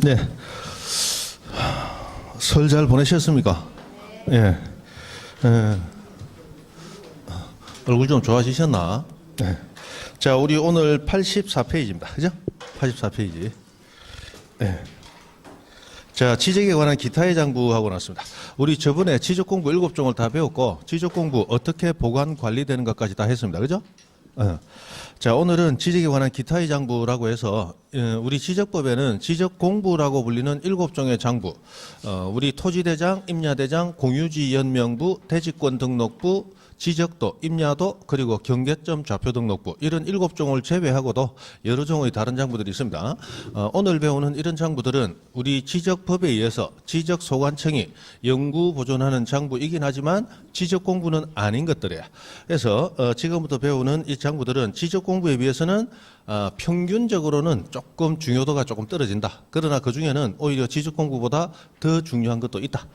네. 설 잘 보내셨습니까? 예. 예. 얼굴 좀 좋아지셨나? 네. 자, 우리 오늘 84페이지입니다. 그죠? 84페이지. 네. 자, 지적에 관한 기타의 장부하고 나왔습니다. 우리 저번에 지적 공부 7종을 다 배웠고, 지적 공부 어떻게 보관 관리되는 것까지 다 했습니다. 그죠? 자, 오늘은 지적에 관한 기타의 장부라고 해서 우리 지적법에는 지적 공부라고 불리는 7종의 장부, 우리 토지대장, 임야대장, 공유지연명부, 대지권 등록부, 지적도, 임야도, 그리고 경계점 좌표 등록부, 이런 7종을 제외하고도 여러 종의 다른 장부들이 있습니다. 오늘 배우는 이런 장부들은 우리 지적법에 의해서 지적소관청이 연구 보존하는 장부이긴 하지만 지적 공부는 아닌 것들이에요. 그래서 지금부터 배우는 이 장부들은 지적 공부에 비해서는 평균적으로는 조금 중요도가 조금 떨어진다. 그러나 그 중에는 오히려 지적 공부보다 더 중요한 것도 있다.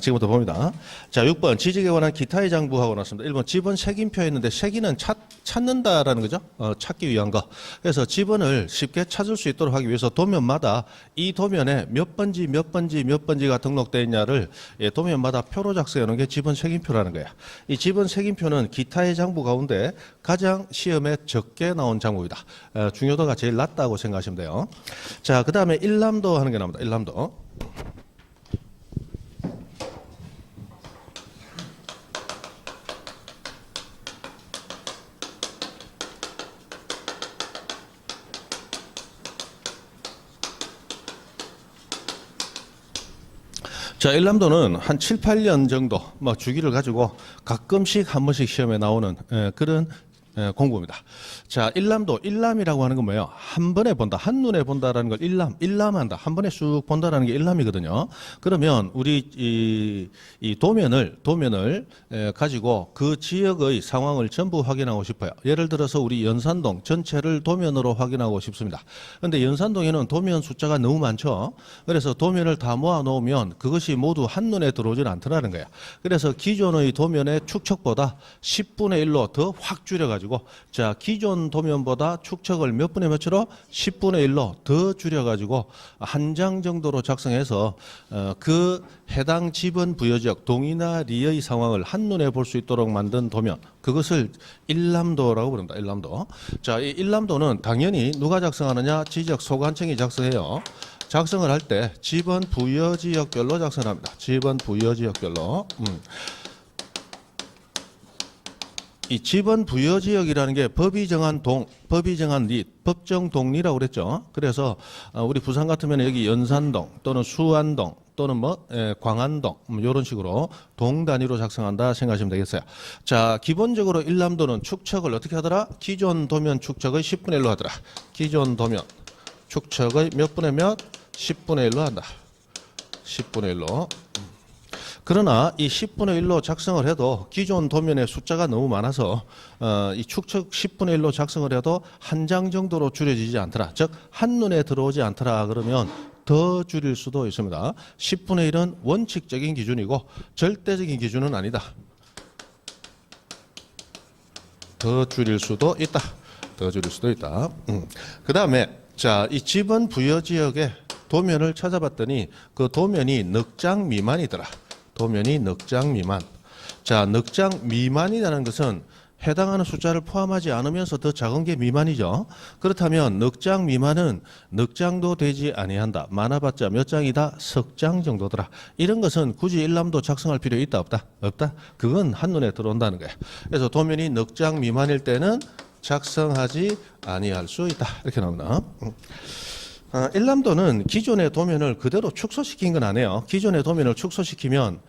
지금부터 봅니다. 자, 6번 지적에 관한 기타의 장부하고 나왔습니다. 1번 지번 색인표 했는데 색인은 찾는다라는 거죠. 찾기 위한 거. 그래서 지번을 쉽게 찾을 수 있도록 하기 위해서 도면마다 이 도면에 몇 번지 몇 번지 몇 번지가 등록되어 있냐를 도면마다 표로 작성해 놓은 게 지번 색인표라는 거야. 이 지번 색인표는 기타의 장부 가운데 가장 시험에 적게 나온 장부이다. 중요도가 제일 낮다고 생각하시면 돼요. 자, 그 다음에 일람도 하는 게 나옵니다. 일람도. 자, 일람도는 한 7, 8년 정도 주기를 가지고 가끔씩 한 번씩 시험에 나오는 그런 공부입니다. 자, 일람도, 일람이라고 하는 건 뭐예요? 한 번에 본다, 한눈에 본다라는 걸 일람한다. 한 번에 쑥 본다라는 게 일람이거든요. 그러면 우리 이 도면을 가지고 그 지역의 상황을 전부 확인하고 싶어요. 예를 들어서 우리 연산동 전체를 도면으로 확인하고 싶습니다. 그런데 연산동에는 도면 숫자가 너무 많죠. 그래서 도면을 다 모아 놓으면 그것이 모두 한눈에 들어오지는 않더라는 거예요. 그래서 기존의 도면의 축척보다 10분의 1로 더 확 줄여가지고, 자, 기존 도면보다 축척을 몇 분의 몇으로? 10분의 1로 더 줄여가지고 한 장 정도로 작성해서 그 해당 지번 부여지역 동이나 리의 상황을 한눈에 볼 수 있도록 만든 도면, 그것을 일람도라고 부릅니다. 일람도. 자, 이 일람도는 당연히 누가 작성하느냐? 지적소관청이 작성해요. 작성을 할 때 지번 부여지역별로 작성합니다. 지번 부여지역별로. 이 지번 부여지역이라는 게 법이 정한 동, 법이 정한 리, 법정 동리라고 그랬죠. 그래서 우리 부산 같으면 여기 연산동 또는 수안동 또는 광안동 이런 식으로 동 단위로 작성한다 생각하시면 되겠어요. 자, 기본적으로 일람도는 축척을 어떻게 하더라? 기존 도면 축척의 10분의 1로 하더라. 기존 도면 축척의 몇 분의 몇? 10분의 1로 한다. 10분의 1로. 그러나 이 10분의 1로 작성을 해도 기존 도면의 숫자가 너무 많아서 이 축척 10분의 1로 작성을 해도 한 장 정도로 줄여지지 않더라. 즉 한눈에 들어오지 않더라. 그러면 더 줄일 수도 있습니다. 10분의 1은 원칙적인 기준이고 절대적인 기준은 아니다. 더 줄일 수도 있다. 더 줄일 수도 있다. 그 다음에 자, 이 지번 부여지역의 도면을 찾아봤더니 그 도면이 넉 장 미만이더라. 도면이 넉 장 미만. 자, 넉 장 미만이라는 것은 해당하는 숫자를 포함하지 않으면서 더 작은 게 미만이죠. 그렇다면 넉 장 미만은 넉 장도 되지 아니한다. 많아봤자 몇 장이다? 석 장 정도더라. 이런 것은 굳이 일람도 작성할 필요 있다 없다? 없다. 그건 한눈에 들어온다는 거야. 그래서 도면이 넉 장 미만일 때는 작성하지 아니할 수 있다. 이렇게 나옵니다. 일람도는 기존의 도면을 그대로 축소시킨 건 아니에요. 기존의 도면을 축소시키면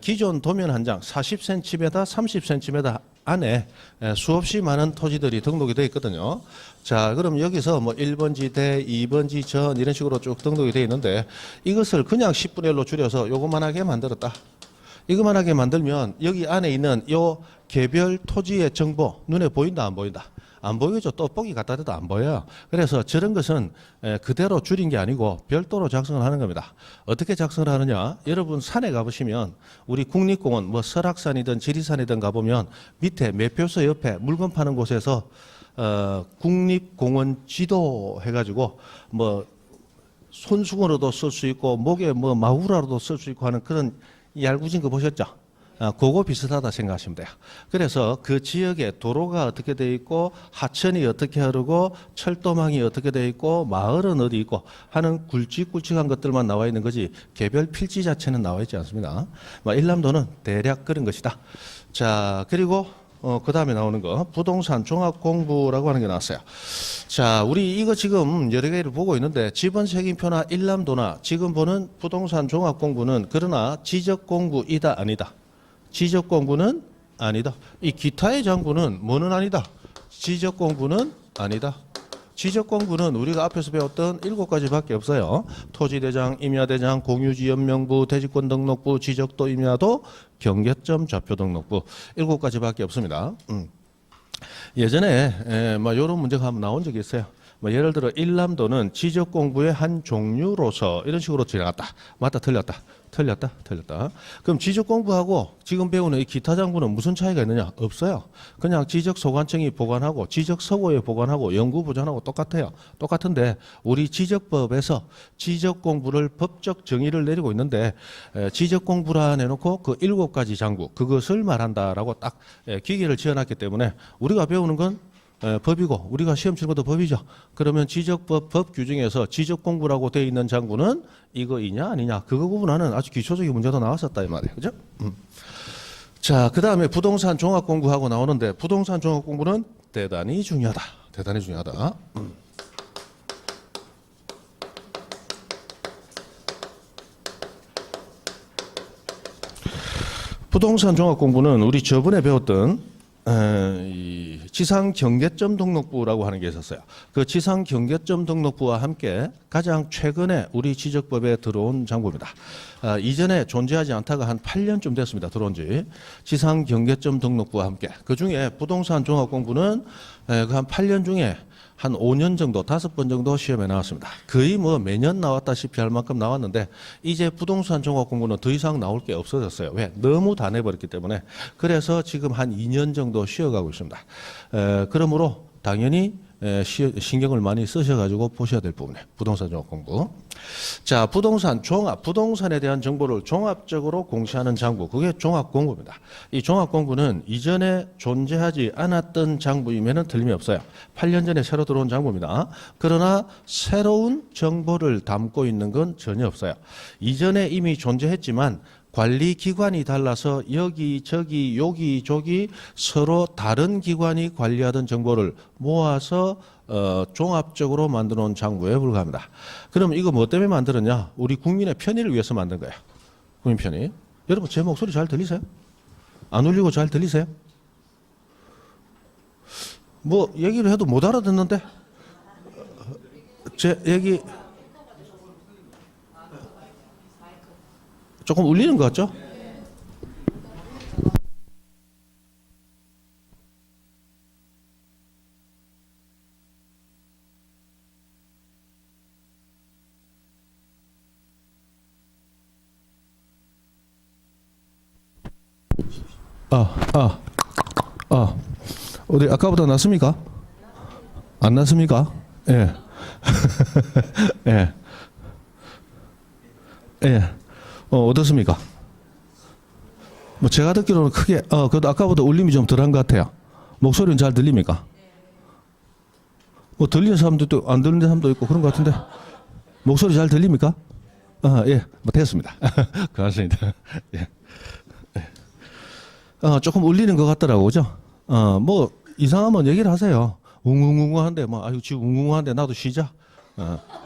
기존 도면 한 장 40cm, 30cm 안에 수없이 많은 토지들이 등록이 되어 있거든요. 자, 그럼 여기서 1번지 대, 2번지 전 이런 식으로 쭉 등록이 되어 있는데 이것을 그냥 10분의 1로 줄여서 요거만하게 만들었다. 이거만하게 만들면 여기 안에 있는 요 개별 토지의 정보 눈에 보인다 안 보인다? 안 보이죠. 떡볶이 갖다 대도 안 보여요. 그래서 저런 것은 그대로 줄인 게 아니고 별도로 작성을 하는 겁니다. 어떻게 작성을 하느냐? 여러분 산에 가보시면 우리 국립공원 설악산이든 지리산이든 가보면 밑에 매표소 옆에 물건 파는 곳에서 국립공원 지도 해가지고 손수건으로도 쓸 수 있고 목에 뭐 마후라로도 쓸 수 있고 하는 그런 얄궂은 거 보셨죠? 그거 비슷하다 생각하시면 돼요. 그래서 그 지역에 도로가 어떻게 돼 있고 하천이 어떻게 흐르고 철도망이 어떻게 돼 있고 마을은 어디 있고 하는 굵직굵직한 것들만 나와 있는 거지 개별 필지 자체는 나와 있지 않습니다. 일남도는 대략 그런 것이다. 자, 그리고 그 다음에 나오는 거 부동산 종합공부라고 하는 게 나왔어요. 자, 우리 이거 지금 여러 개를 보고 있는데 지번책임표나 일남도나 지금 보는 부동산 종합공부는 그러나 지적공부이다 아니다. 지적공부는 아니다. 이 기타의 장부는 뭐는 아니다. 지적공부는 아니다. 지적공부는 우리가 앞에서 배웠던 7가지밖에 없어요. 토지대장, 임야대장, 공유지연명부, 대지권 등록부, 지적도, 임야도, 경계점, 좌표 등록부 7가지밖에 없습니다. 예전에 이런 문제가 한번 나온 적이 있어요. 예를 들어 일남도는 지적공부의 한 종류로서 이런 식으로 지나갔다. 맞다, 틀렸다. 틀렸다, 틀렸다. 그럼 지적공부하고 지금 배우는 이 기타 장부는 무슨 차이가 있느냐? 없어요. 그냥 지적소관청이 보관하고 지적서고에 보관하고 연구보존하고 똑같아요. 똑같은데 우리 지적법에서 지적공부를 법적 정의를 내리고 있는데 지적공부라 내놓고 그 7가지 장부 그것을 말한다라고 딱 기계를 지어놨기 때문에 우리가 배우는 건 법이고 우리가 시험 치는 것도 법이죠. 그러면 지적법 법 규정에서 지적공부라고 되어 있는 장부는 이거이냐 아니냐 그거 구분하는 아주 기초적인 문제도 나왔었다 이 말이에요. 그죠? 자, 그 다음에 부동산 종합공부하고 나오는데 부동산 종합공부는 대단히 중요하다. 대단히 중요하다. 부동산 종합공부는 우리 저번에 배웠던 이 지상경계점 등록부라고 하는 게 있었어요. 그 지상경계점 등록부와 함께 가장 최근에 우리 지적법에 들어온 장부입니다. 이전에 존재하지 않다가 한 8년쯤 됐습니다. 들어온 지. 지상경계점 등록부와 함께. 그중에 부동산 종합공부는 그 한 8년 중에 한 5년 정도, 5번 정도 시험에 나왔습니다. 거의 매년 나왔다시피 할 만큼 나왔는데 이제 부동산 종합공부는 더 이상 나올 게 없어졌어요. 왜? 너무 다 내버렸기 때문에. 그래서 지금 한 2년 정도 쉬어가고 있습니다. 그러므로 당연히 신경을 많이 쓰셔가지고 보셔야 될 부분이에요. 부동산 종합공부. 자, 부동산 종합, 부동산에 대한 정보를 종합적으로 공시하는 장부, 그게 종합공부입니다. 이 종합공부는 이전에 존재하지 않았던 장부이면 틀림이 없어요. 8년 전에 새로 들어온 장부입니다. 그러나 새로운 정보를 담고 있는 건 전혀 없어요. 이전에 이미 존재했지만 관리기관이 달라서 여기저기 여기저기 서로 다른 기관이 관리하던 정보를 모아서 종합적으로 만들어 놓은 장부에 불과합니다. 그럼 이거 뭐 때문에 만들었냐? 우리 국민의 편의를 위해서 만든 거예요. 국민 편의. 여러분 제 목소리 잘 들리세요? 안 울리고 잘 들리세요? 뭐 얘기를 해도 못 알아듣는데? 제 얘기 조금 울리는 것 같죠? 어디 아까보다 낫습니까? 안 낫습니까? 예. 예. 예. 어떻습니까? 제가 듣기로는 크게, 그래도 아까보다 울림이 좀 덜한 것 같아요. 목소리는 잘 들립니까? 들리는 사람도 있고, 안 들리는 사람도 있고, 그런 것 같은데. 목소리 잘 들립니까? 예. 됐습니다. 고맙습니다. 예. 조금 울리는 것 같더라고, 그죠? 이상하면 얘기를 하세요. 웅웅웅한데, 아유, 지금 웅웅한데, 나도 쉬자.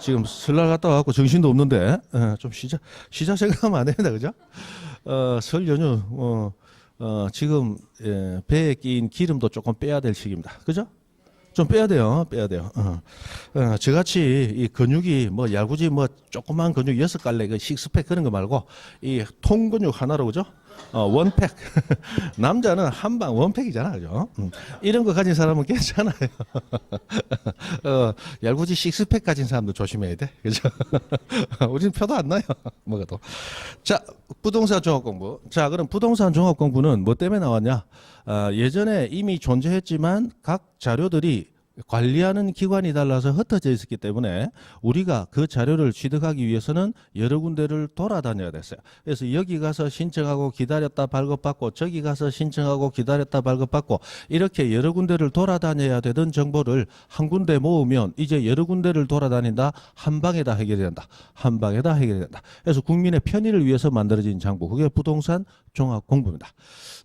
지금 설날 갔다 와갖고 정신도 없는데 좀 쉬자 생각하면 안 됩니다. 그죠? 설 연휴 지금 배에 끼인 기름도 조금 빼야 될 시기입니다. 그죠? 좀 빼야 돼요. 저같이 이 근육이 얄궂이 조그만 근육 6갈래 그 식스팩 그런 거 말고 이 통근육 하나로 그죠? 원팩. 남자는 한방 원팩이잖아. 그죠? 이런 거 가진 사람은 괜찮아요. 얄궂이 식스팩 가진 사람도 조심해야 돼. 그죠? 우리는 표도 안 나요. 먹어도. 자, 부동산 종합공부. 자, 그럼 부동산 종합공부는 뭐 때문에 나왔냐? 예전에 이미 존재했지만 각 자료들이 관리하는 기관이 달라서 흩어져 있었기 때문에 우리가 그 자료를 취득하기 위해서는 여러 군데를 돌아다녀야 됐어요. 그래서 여기 가서 신청하고 기다렸다 발급받고 저기 가서 신청하고 기다렸다 발급받고 이렇게 여러 군데를 돌아다녀야 되던 정보를 한 군데 모으면 이제 여러 군데를 돌아다닌다 한 방에다 해결이 된다. 한 방에다 해결이 된다. 그래서 국민의 편의를 위해서 만들어진 장부, 그게 부동산 종합공부입니다.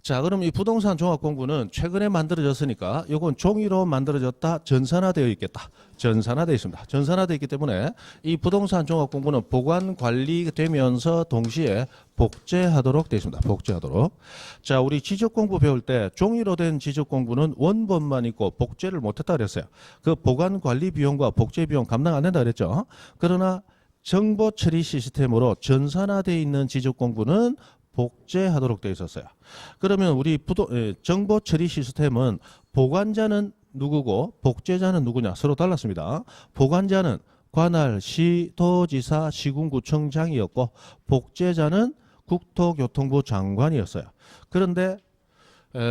자, 그럼 이 부동산 종합공부는 최근에 만들어졌으니까 이건 종이로 만들어졌다, 전산화되어 있겠다. 전산화되어 있습니다. 전산화되어 있기 때문에 이 부동산 종합공부는 보관 관리되면서 동시에 복제하도록 되어 있습니다. 복제하도록. 자, 우리 지적공부 배울 때 종이로 된 지적공부는 원본만 있고 복제를 못했다 그랬어요. 그 보관 관리 비용과 복제 비용 감당 안 된다 그랬죠. 그러나 정보 처리 시스템으로 전산화되어 있는 지적공부는 복제하도록 되어 있었어요. 그러면 우리 정보 처리 시스템은 보관자는 누구고 복제자는 누구냐? 서로 달랐습니다. 보관자는 관할, 시, 도지사, 시군구청장이었고 복제자는 국토교통부 장관이었어요. 그런데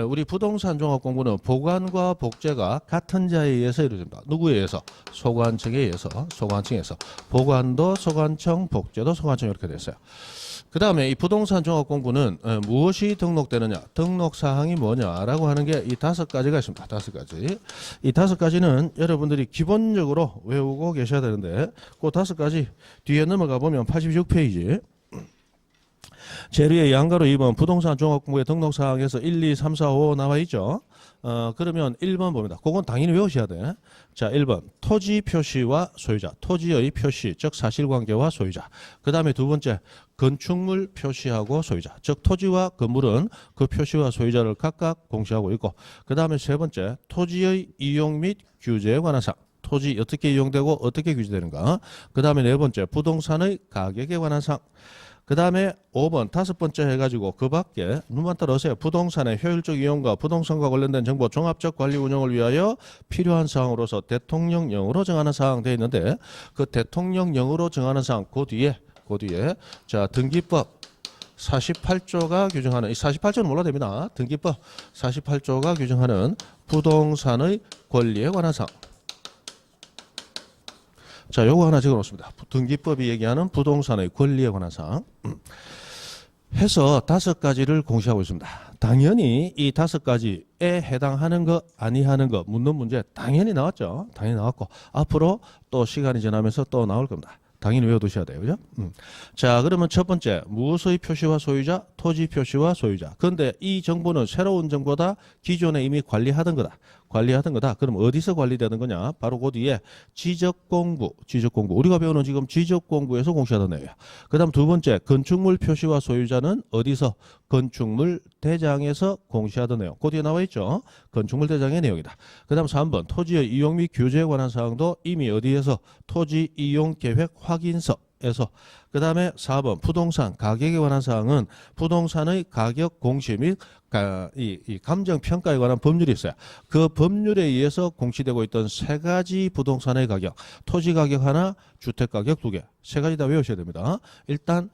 우리 부동산 종합공부는 보관과 복제가 같은 자에 의해서 이루어집니다. 누구에 의해서? 소관청에 의해서. 소관청에서. 보관도 소관청, 복제도 소관청 이렇게 됐어요. 그 다음에 이 부동산 종합공부는 무엇이 등록되느냐, 등록사항이 뭐냐라고 하는 게 이 5가지가 있습니다. 5가지. 이 5가지는 여러분들이 기본적으로 외우고 계셔야 되는데 그 5가지 뒤에 넘어가 보면 86페이지 제일 위에 양가로 2번 부동산 종합공부의 등록사항에서 1, 2, 3, 4, 5 나와 있죠. 그러면 1번 봅니다. 그건 당연히 외우셔야 돼. 자, 1번 토지 표시와 소유자, 토지의 표시, 즉 사실관계와 소유자. 그 다음에 두 번째 건축물 표시하고 소유자, 즉 토지와 건물은 그 표시와 소유자를 각각 공시하고 있고, 그 다음에 세 번째 토지의 이용 및 규제에 관한 사항, 토지 어떻게 이용되고 어떻게 규제되는가. 그 다음에 네 번째 부동산의 가격에 관한 사항. 그 다음에 5번 5번째 해가지고 그 밖에 눈만 따라오세요. 부동산의 효율적 이용과 부동산과 관련된 정보 종합적 관리 운영을 위하여 필요한 사항으로서 대통령령으로 정하는 사항 되어 있는데 그 대통령령으로 정하는 사항 그 뒤에 자 등기법 48조가 규정하는 이 48조는 몰라도 됩니다. 등기법 48조가 규정하는 부동산의 권리에 관한 사항. 자, 요거 하나 적어놓습니다. 등기법이 얘기하는 부동산의 권리에 관한 사항 해서 5가지를 공시하고 있습니다. 당연히 이 5가지에 해당하는 거 아니하는 거 묻는 문제 당연히 나왔죠. 당연히 나왔고 앞으로 또 시간이 지나면서 또 나올 겁니다. 당연히 외워두셔야 돼요. 그죠? 자, 그러면 첫 번째 무엇의 표시와 소유자? 토지 표시와 소유자. 그런데 이 정보는 새로운 정보다 기존에 이미 관리하던 거다. 그럼 어디서 관리되는 거냐? 바로 그 뒤에 지적공부. 우리가 배우는 지금 지적공부에서 공시하던 내용이야. 그 다음 두 번째 건축물 표시와 소유자는 어디서? 건축물 대장에서 공시하던 내용. 그 뒤에 나와 있죠. 건축물 대장의 내용이다. 그 다음 3번 토지의 이용 및 규제에 관한 사항도 이미 어디에서? 토지 이용 계획 확인서에서. 그 다음에 4번 부동산 가격에 관한 사항은 부동산의 가격 공시 및 이 감정평가에 관한 법률이 있어요. 그 법률에 의해서 공시되고 있던 3가지 부동산의 가격, 토지 가격 하나, 주택 가격 2개, 3가지 다 외우셔야 됩니다. 일단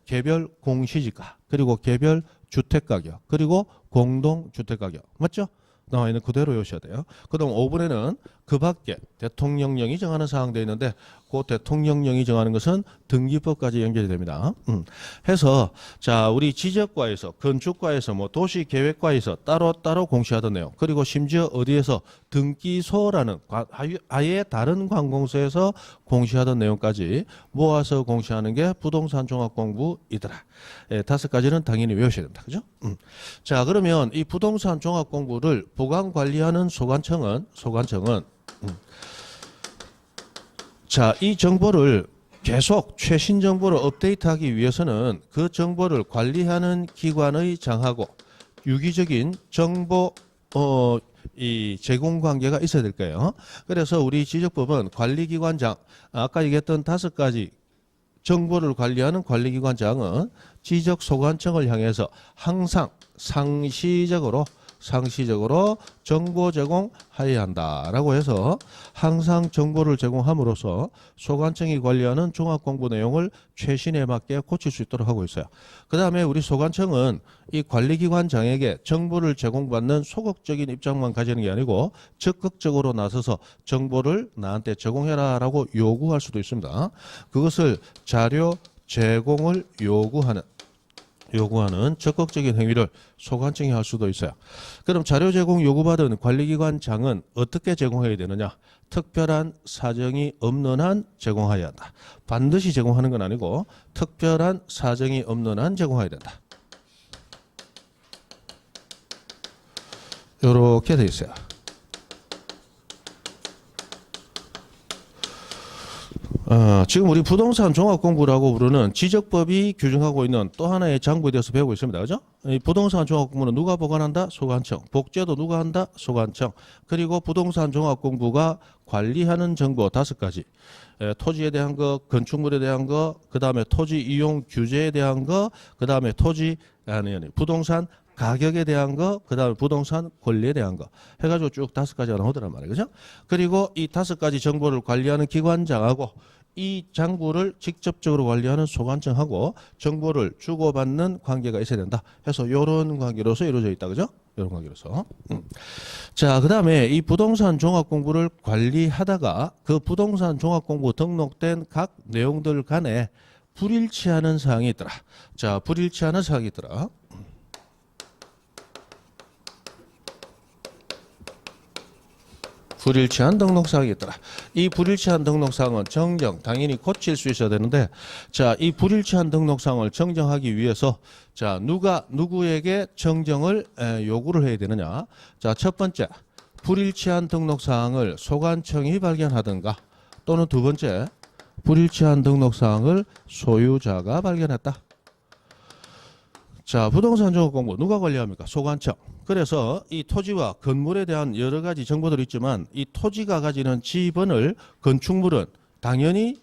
개별 공시지가, 그리고 개별 주택 가격, 그리고 공동 주택 가격. 맞죠? 나와 있는 그대로 외우셔야 돼요. 그다음 5번에는 그 밖에 대통령령이 정하는 사항 되어 있는데 그 대통령령이 정하는 것은 등기법까지 연결이 됩니다. 해서 자, 우리 지적과에서 건축과에서 뭐 도시계획과에서 따로 공시하던 내용, 그리고 심지어 어디에서 등기소라는 아예 다른 관공서에서 공시하던 내용까지 모아서 공시하는 게 부동산 종합공부이더라. 5가지는 당연히 외우셔야 됩니다. 그죠? 자, 그러면 이 부동산 종합공부를 보관 관리하는 소관청은 자, 이 정보를 계속 최신 정보를 업데이트하기 위해서는 그 정보를 관리하는 기관의 장하고 유기적인 정보 이 제공 관계가 있어야 될 거예요. 그래서 우리 지적법은 관리기관장, 아까 얘기했던 5가지 정보를 관리하는 관리기관장은 지적소관청을 향해서 항상 상시적으로 상시적으로 정보 제공하여야 한다라고 해서 항상 정보를 제공함으로써 소관청이 관리하는 종합공부 내용을 최신에 맞게 고칠 수 있도록 하고 있어요. 그 다음에 우리 소관청은 이 관리기관장에게 정보를 제공받는 소극적인 입장만 가지는 게 아니고 적극적으로 나서서 정보를 나한테 제공해라라고 요구할 수도 있습니다. 그것을 자료 제공을 요구하는 적극적인 행위를 소관청이 할 수도 있어요. 그럼 자료 제공 요구받은 관리기관장은 어떻게 제공해야 되느냐? 특별한 사정이 없는 한 제공해야 한다. 반드시 제공하는 건 아니고 특별한 사정이 없는 한 제공해야 된다. 이렇게 돼 있어요. 지금 우리 부동산 종합공부라고 부르는 지적법이 규정하고 있는 또 하나의 장부에 대해서 배우고 있습니다. 그죠? 이 부동산 종합공부는 누가 보관한다? 소관청. 복제도 누가 한다? 소관청. 그리고 부동산 종합공부가 관리하는 정보 5가지. 토지에 대한 거, 건축물에 대한 거, 그 다음에 토지 이용 규제에 대한 거, 그 다음에 부동산 가격에 대한 거, 그 다음에 부동산 권리에 대한 거 해가지고 쭉 5가지가 나오더란 말이에요. 그죠? 그리고 이 5가지 정보를 관리하는 기관장하고 이 장부를 직접적으로 관리하는 소관청하고 정보를 주고받는 관계가 있어야 된다 해서 이런 관계로서 이루어져 있다. 그죠? 이런 관계로서. 자, 그 다음에 이 부동산 종합공부를 관리하다가 그 부동산 종합공부 등록된 각 내용들 간에 불일치하는 사항이 있더라. 자, 불일치하는 사항이 있더라. 불일치한 등록사항이 있더라. 이 불일치한 등록사항은 정정, 당연히 고칠 수 있어야 되는데, 자, 이 불일치한 등록사항을 정정하기 위해서, 자, 누가 누구에게 정정을 요구를 해야 되느냐. 자, 첫 번째, 불일치한 등록사항을 소관청이 발견하든가, 또는 두 번째, 불일치한 등록사항을 소유자가 발견했다. 자, 부동산 종합공부 누가 관리합니까? 소관청. 그래서 이 토지와 건물에 대한 여러 가지 정보들이 있지만 이 토지가 가지는 지번을 건축물은 당연히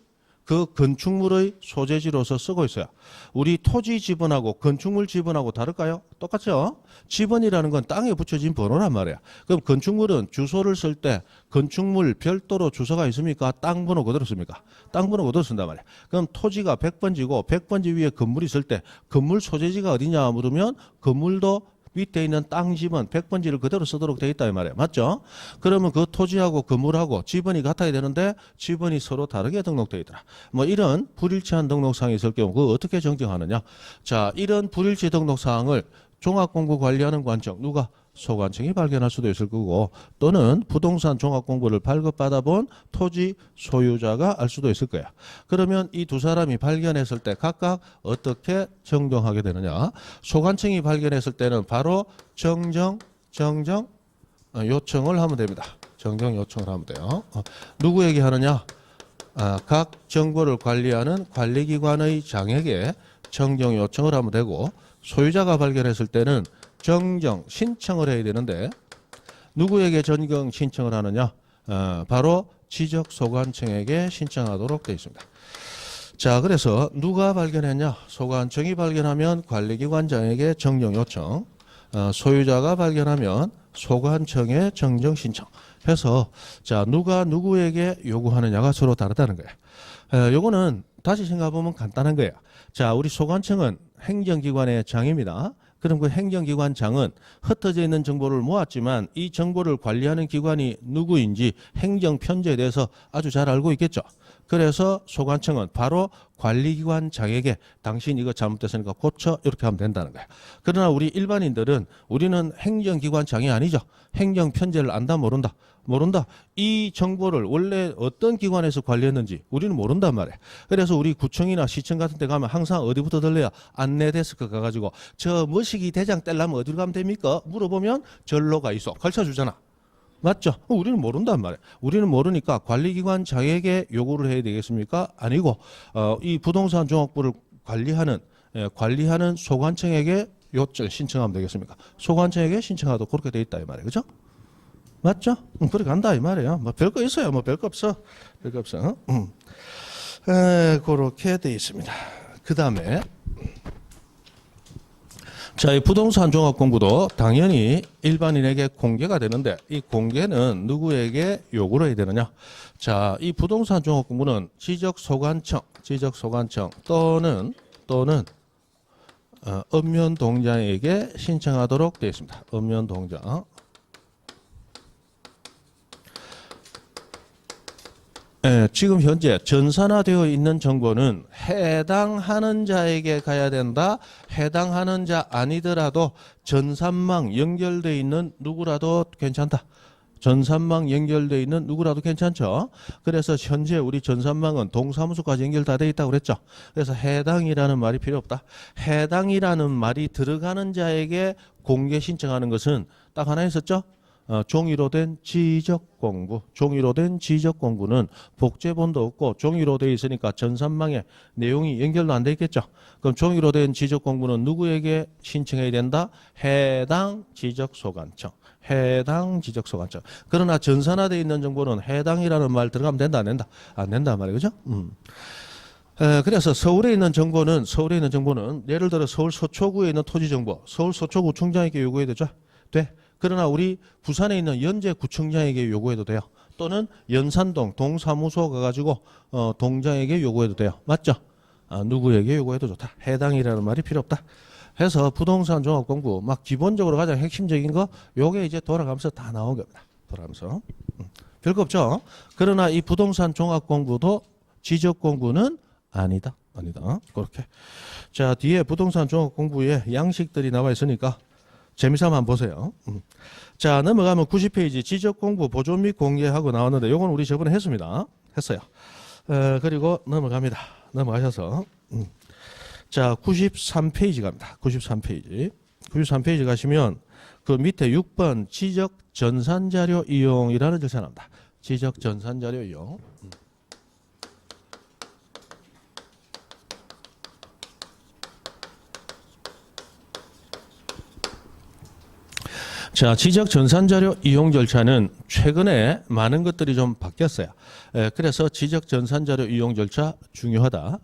그 건축물의 소재지로서 쓰고 있어요. 우리 토지 지번하고 건축물 지번하고 다를까요? 똑같죠? 지번이라는 건 땅에 붙여진 번호란 말이야. 그럼 건축물은 주소를 쓸 때 건축물 별도로 주소가 있습니까? 땅 번호 그대로 씁니까? 땅 번호 그대로 쓴단 말이야. 그럼 토지가 100번지고 100번지 위에 건물이 있을 때 건물 소재지가 어디냐 물으면 건물도 밑에 있는 땅 지번 100번지를 그대로 쓰도록 돼 있다 이 말이에요. 맞죠? 그러면 그 토지하고 건물하고 지번이 같아야 되는데 지번이 서로 다르게 등록돼 있더라. 뭐 이런 불일치한 등록사항이 있을 경우 그거 어떻게 정정하느냐? 자, 이런 불일치 등록사항을 종합공부 관리하는 관청 누가? 소관청이 발견할 수도 있을 거고 또는 부동산 종합공부를 발급받아 본 토지 소유자가 알 수도 있을 거야. 그러면 이 두 사람이 발견했을 때 각각 어떻게 정정하게 되느냐. 소관청이 발견했을 때는 바로 정정 요청을 하면 됩니다. 정정 요청을 하면 돼요. 누구에게 하느냐. 각 정보를 관리하는 관리기관의 장에게 정정 요청을 하면 되고 소유자가 발견했을 때는 정정 신청을 해야 되는데 누구에게 정정 신청을 하느냐? 바로 지적소관청에게 신청하도록 되어 있습니다. 자, 그래서 누가 발견했냐? 소관청이 발견하면 관리기관장에게 정정 요청, 소유자가 발견하면 소관청에 정정 신청 해서 자, 누가 누구에게 요구하느냐가 서로 다르다는 거예요. 요거는 다시 생각해보면 간단한 거예요. 자, 우리 소관청은 행정기관의 장입니다. 그럼 그 행정기관장은 흩어져 있는 정보를 모았지만 이 정보를 관리하는 기관이 누구인지 행정편제에 대해서 아주 잘 알고 있겠죠. 그래서 소관청은 바로 관리기관장에게 당신 이거 잘못됐으니까 고쳐 이렇게 하면 된다는 거야. 그러나 우리 일반인들은 우리는 행정기관장이 아니죠. 행정편제를 안다 모른다. 이 정보를 원래 어떤 기관에서 관리했는지 우리는 모른단 말이에요. 그래서 우리 구청이나 시청 같은 데 가면 항상 어디부터 들려야 안내 데스크 가가지고 저 머시기 대장 떼려면 어디로 가면 됩니까? 물어보면 절로 가 있어. 가르쳐주잖아. 맞죠? 우리는 모른단 말이에요. 우리는 모르니까 관리기관장에게 요구를 해야 되겠습니까? 아니고 이 부동산 종합부를 관리하는 소관청에게 요청 신청하면 되겠습니까? 소관청에게 신청하도록 그렇게 돼 있다 이 말이에요. 그죠? 맞죠? 그렇게 간다 이 말이에요. 뭐 별거 있어요. 뭐 별거 없어. 그렇게 돼 있습니다. 그 다음에 자, 이 부동산 종합 공부도 당연히 일반인에게 공개가 되는데 이 공개는 누구에게 요구를 해야 되느냐? 자, 이 부동산 종합 공부는 지적소관청 또는 읍면동장에게 신청하도록 되어 있습니다. 읍면동장. 지금 현재 전산화되어 있는 정보는 해당하는 자에게 가야 된다. 해당하는 자 아니더라도 전산망 연결되어 있는 누구라도 괜찮다. 전산망 연결되어 있는 누구라도 괜찮죠. 그래서 현재 우리 전산망은 동사무소까지 연결 다 되어 있다고 그랬죠. 그래서 해당이라는 말이 필요 없다. 해당이라는 말이 들어가는 자에게 공개 신청하는 것은 딱 하나 있었죠. 종이로 된 지적공부. 종이로 된 지적공부는 복제본도 없고 종이로 되어 있으니까 전산망에 내용이 연결도 안 되어 있겠죠. 그럼 종이로 된 지적공부는 누구에게 신청해야 된다? 해당 지적소관청. 해당 지적소관청. 그러나 전산화되어 있는 정보는 해당이라는 말 들어가면 된다 안 된다? 안 된단 말이에요. 그죠? 그래서 서울에 있는 정보는 예를 들어 서울 서초구에 있는 토지 정보, 서울 서초구청장에게 요구해도 되죠? 돼. 그러나 우리 부산에 있는 연제구청장에게 요구해도 돼요. 또는 연산동 동사무소 가가지고 동장에게 요구해도 돼요. 맞죠? 누구에게 요구해도 좋다. 해당이라는 말이 필요 없다. 해서 부동산 종합 공부 막 기본적으로 가장 핵심적인 거 요게 이제 돌아가면서 다 나온 겁니다. 돌아가면서 별거 없죠. 그러나 이 부동산 종합 공부도 지적 공부는 아니다. 그렇게. 자, 뒤에 부동산 종합 공부에 양식들이 나와 있으니까 재미삼아 한번 보세요. 자, 넘어가면 90페이지 지적공부 보존 및 공개하고 나왔는데 요건 우리 저번에 했습니다. 했어요. 그리고 넘어갑니다. 넘어가셔서 자, 93페이지 갑니다. 93페이지 가시면 그 밑에 6번 지적 전산자료 이용이라는 절차 나옵니다. 지적 전산자료 이용. 자, 지적 전산자료 이용 절차는 최근에 많은 것들이 좀 바뀌었어요. 그래서 지적 전산자료 이용 절차 중요하다.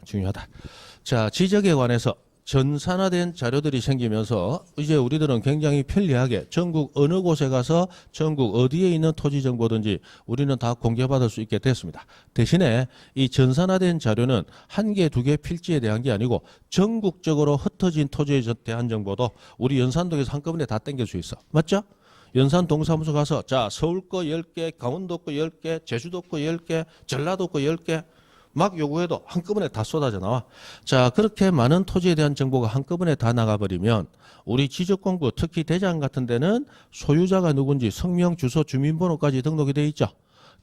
자, 지적에 관해서 전산화된 자료들이 생기면서 이제 우리들은 굉장히 편리하게 전국 어느 곳에 가서 전국 어디에 있는 토지 정보든지 우리는 다 공개받을 수 있게 됐습니다. 대신에 이 전산화된 자료는 한 개, 두 개 필지에 대한 게 아니고 전국적으로 흩어진 토지에 대한 정보도 우리 연산동에서 한꺼번에 다 땡길 수 있어. 맞죠? 연산 동사무소 가서 자, 서울 거 10개, 강원도 거 10개, 제주도 거 10개, 전라도 거 10개 막 요구해도 한꺼번에 다 쏟아져 나와. 자, 그렇게 많은 토지에 대한 정보가 한꺼번에 다 나가버리면 우리 지적공부 특히 대장 같은 데는 소유자가 누군지 성명, 주소, 주민번호까지 등록이 돼 있죠.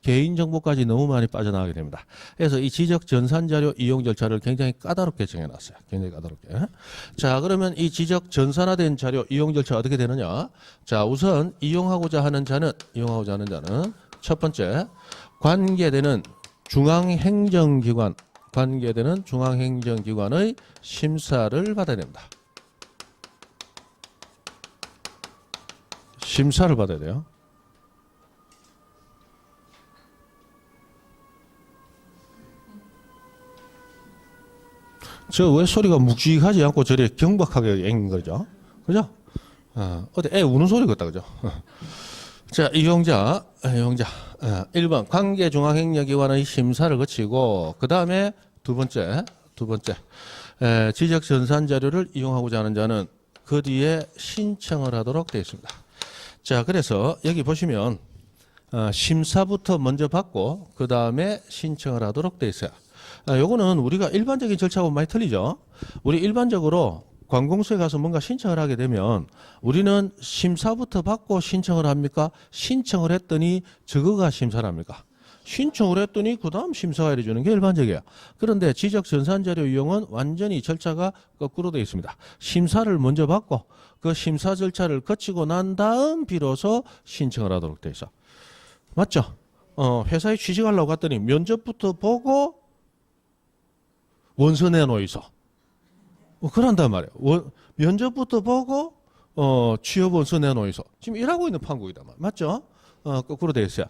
개인정보까지 너무 많이 빠져나가게 됩니다. 그래서 이 지적 전산자료 이용 절차를 굉장히 까다롭게 정해놨어요. 굉장히 까다롭게. 자, 그러면 이 지적 전산화된 자료 이용 절차가 어떻게 되느냐? 자, 우선 이용하고자 하는 자는 첫 번째 관계되는 중앙행정기관의 심사를 받아야 됩니다. 심사를 받아야 돼요. 저 왜 소리가 묵직하지 않고 저리 경박하게 앵긴 거죠? 그죠? 어디 애 우는 소리 같다, 그죠? 자, 이용자. 1번 관계중앙행정기관의 심사를 거치고 그 다음에 두 번째 지적 전산자료를 이용하고자 하는 자는 그 뒤에 신청을 하도록 되어 있습니다. 자, 그래서 여기 보시면 심사부터 먼저 받고 그 다음에 신청을 하도록 되어 있어요. 요거는 우리가 일반적인 절차하고 많이 틀리죠. 우리 일반적으로 관공서에 가서 뭔가 신청을 하게 되면 우리는 심사부터 받고 신청을 합니까? 신청을 했더니 저거가 심사를 합니까? 신청을 했더니 그 다음 심사가 해주는 게 일반적이에요. 그런데 지적 전산자료 이용은 완전히 절차가 거꾸로 되어 있습니다. 심사를 먼저 받고 그 심사 절차를 거치고 난 다음 비로소 신청을 하도록 되어 있어. 맞죠? 회사에 취직하려고 갔더니 면접부터 보고 원서 내놓이소. 그런단 말이에요. 면접부터 보고 취업 원서 내놓이소. 지금 일하고 있는 판국이다. 맞죠? 거꾸로 되어 있어요.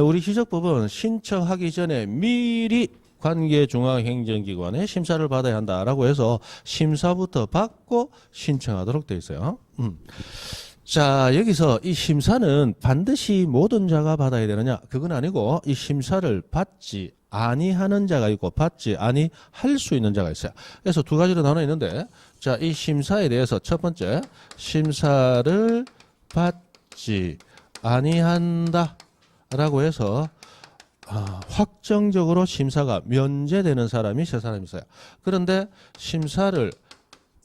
우리 지적법은 신청하기 전에 미리 관계중앙행정기관의 심사를 받아야 한다라고 해서 심사부터 받고 신청하도록 되어 있어요. 자, 여기서 이 심사는 반드시 모든 자가 받아야 되느냐? 그건 아니고 이 심사를 받지 아니하는 자가 있고 받지 아니할 수 있는 자가 있어요. 그래서 두 가지로 나눠 있는데, 자, 이 심사에 대해서 첫 번째, 심사를 받지 아니한다라고 해서 확정적으로 심사가 면제되는 사람이 세 사람이 있어요. 그런데 심사를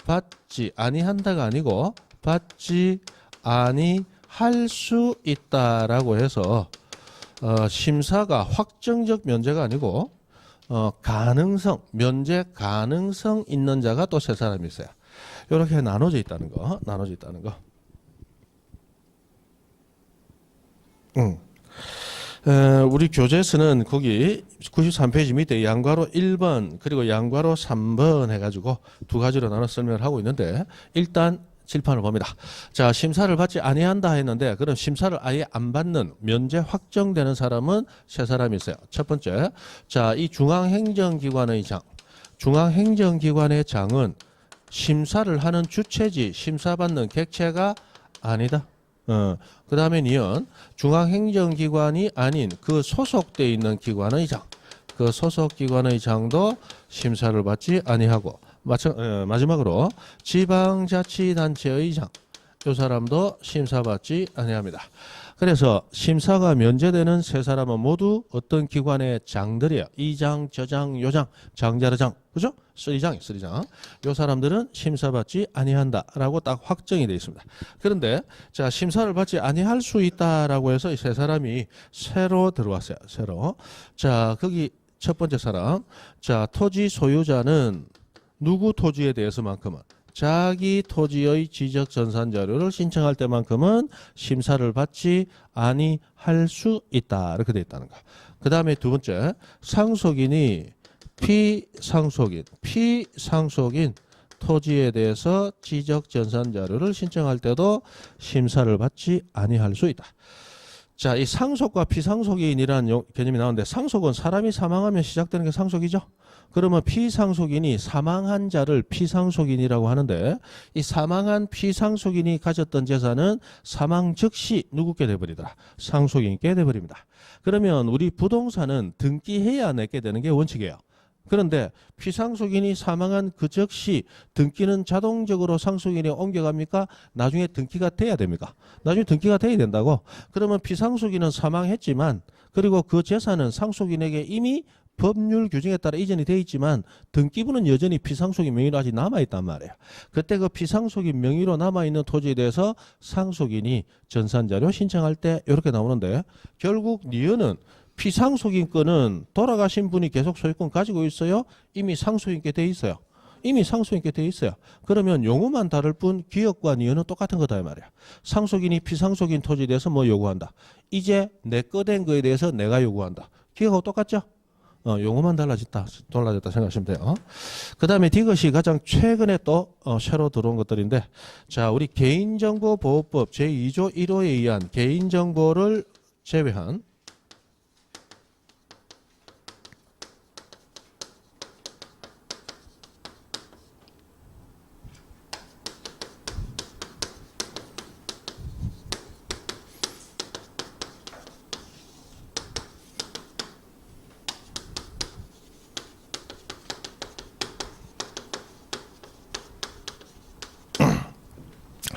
받지 아니한다가 아니고 받지 아니할 수 있다라고 해서 심사가 확정적 면제가 아니고 가능성, 면제 가능성 있는 자가 또 세 사람이 있어요. 이렇게 나눠져 있다는 거, 나눠져 있다는 거. 우리 교재에서는 거기 93페이지 밑에 양괄호 1번 그리고 양괄호 3번 해가지고 두 가지로 나눠 설명을 하고 있는데, 일단 칠판을 봅니다. 자, 심사를 받지 아니한다 했는데, 그럼 심사를 아예 안 받는 면제 확정되는 사람은 세 사람이 있어요. 첫 번째, 자, 이 중앙행정기관의 장, 중앙행정기관의 장은 심사를 하는 주체지 심사받는 객체가 아니다. 그 다음에 니은 중앙행정기관이 아닌 그 소속돼 있는 기관의 장, 그 소속기관의 장도 심사를 받지 아니하고, 마지막으로 지방자치단체의 장, 이 사람도 심사받지 아니합니다. 그래서 심사가 면제되는 세 사람은 모두 어떤 기관의 장들이에요. 이 장, 저 장, 요 장, 장자르장, 그죠? 쓰리장, 쓰리장. 요 사람들은 심사받지 아니한다라고 딱 확정이 되어 있습니다. 그런데 자, 심사를 받지 아니할 수 있다라고 해서 이 세 사람이 새로 들어왔어요. 새로. 자, 거기 첫 번째 사람. 자, 토지 소유자는 누구 토지에 대해서만큼은 자기 토지의 지적 전산 자료를 신청할 때만큼은 심사를 받지 아니할 수 있다. 이렇게 되어 있다는 거. 그 다음에 두 번째, 상속인이 피상속인 토지에 대해서 지적 전산 자료를 신청할 때도 심사를 받지 아니할 수 있다. 자, 이 상속과 피상속인이라는 개념이 나오는데, 상속은 사람이 사망하면 시작되는 게 상속이죠. 그러면 피상속인이 사망한 자를 피상속인이라고 하는데, 이 사망한 피상속인이 가졌던 재산은 사망 즉시 누구께 돼버리더라? 상속인께 돼버립니다. 그러면 우리 부동산은 등기해야 내게 되는 게 원칙이에요. 그런데 피상속인이 사망한 그 즉시 등기는 자동적으로 상속인에 옮겨갑니까? 나중에 등기가 돼야 됩니까? 나중에 등기가 돼야 된다고. 그러면 피상속인은 사망했지만, 그리고 그 재산은 상속인에게 이미 법률 규정에 따라 이전이 돼 있지만 등기부는 여전히 피상속인 명의로 아직 남아있단 말이에요. 그때 그 피상속인 명의로 남아있는 토지에 대해서 상속인이 전산자료 신청할 때 이렇게 나오는데, 결국 니은은 피상속인 건은 돌아가신 분이 계속 소유권 가지고 있어요? 이미 상속인께 돼 있어요? 이미 상속인께 돼 있어요. 그러면 용어만 다를 뿐 기억과 니은은 똑같은 거다 이 말이야. 상속인이 피상속인 토지에 대해서 뭐 요구한다? 이제 내 거 된 거에 대해서 내가 요구한다. 기억하고 똑같죠? 용어만 달라졌다 생각하시면 돼요. 그 다음에 이것이 가장 최근에 또 새로 들어온 것들인데, 자, 우리 개인정보보호법 제2조 1호에 의한 개인정보를 제외한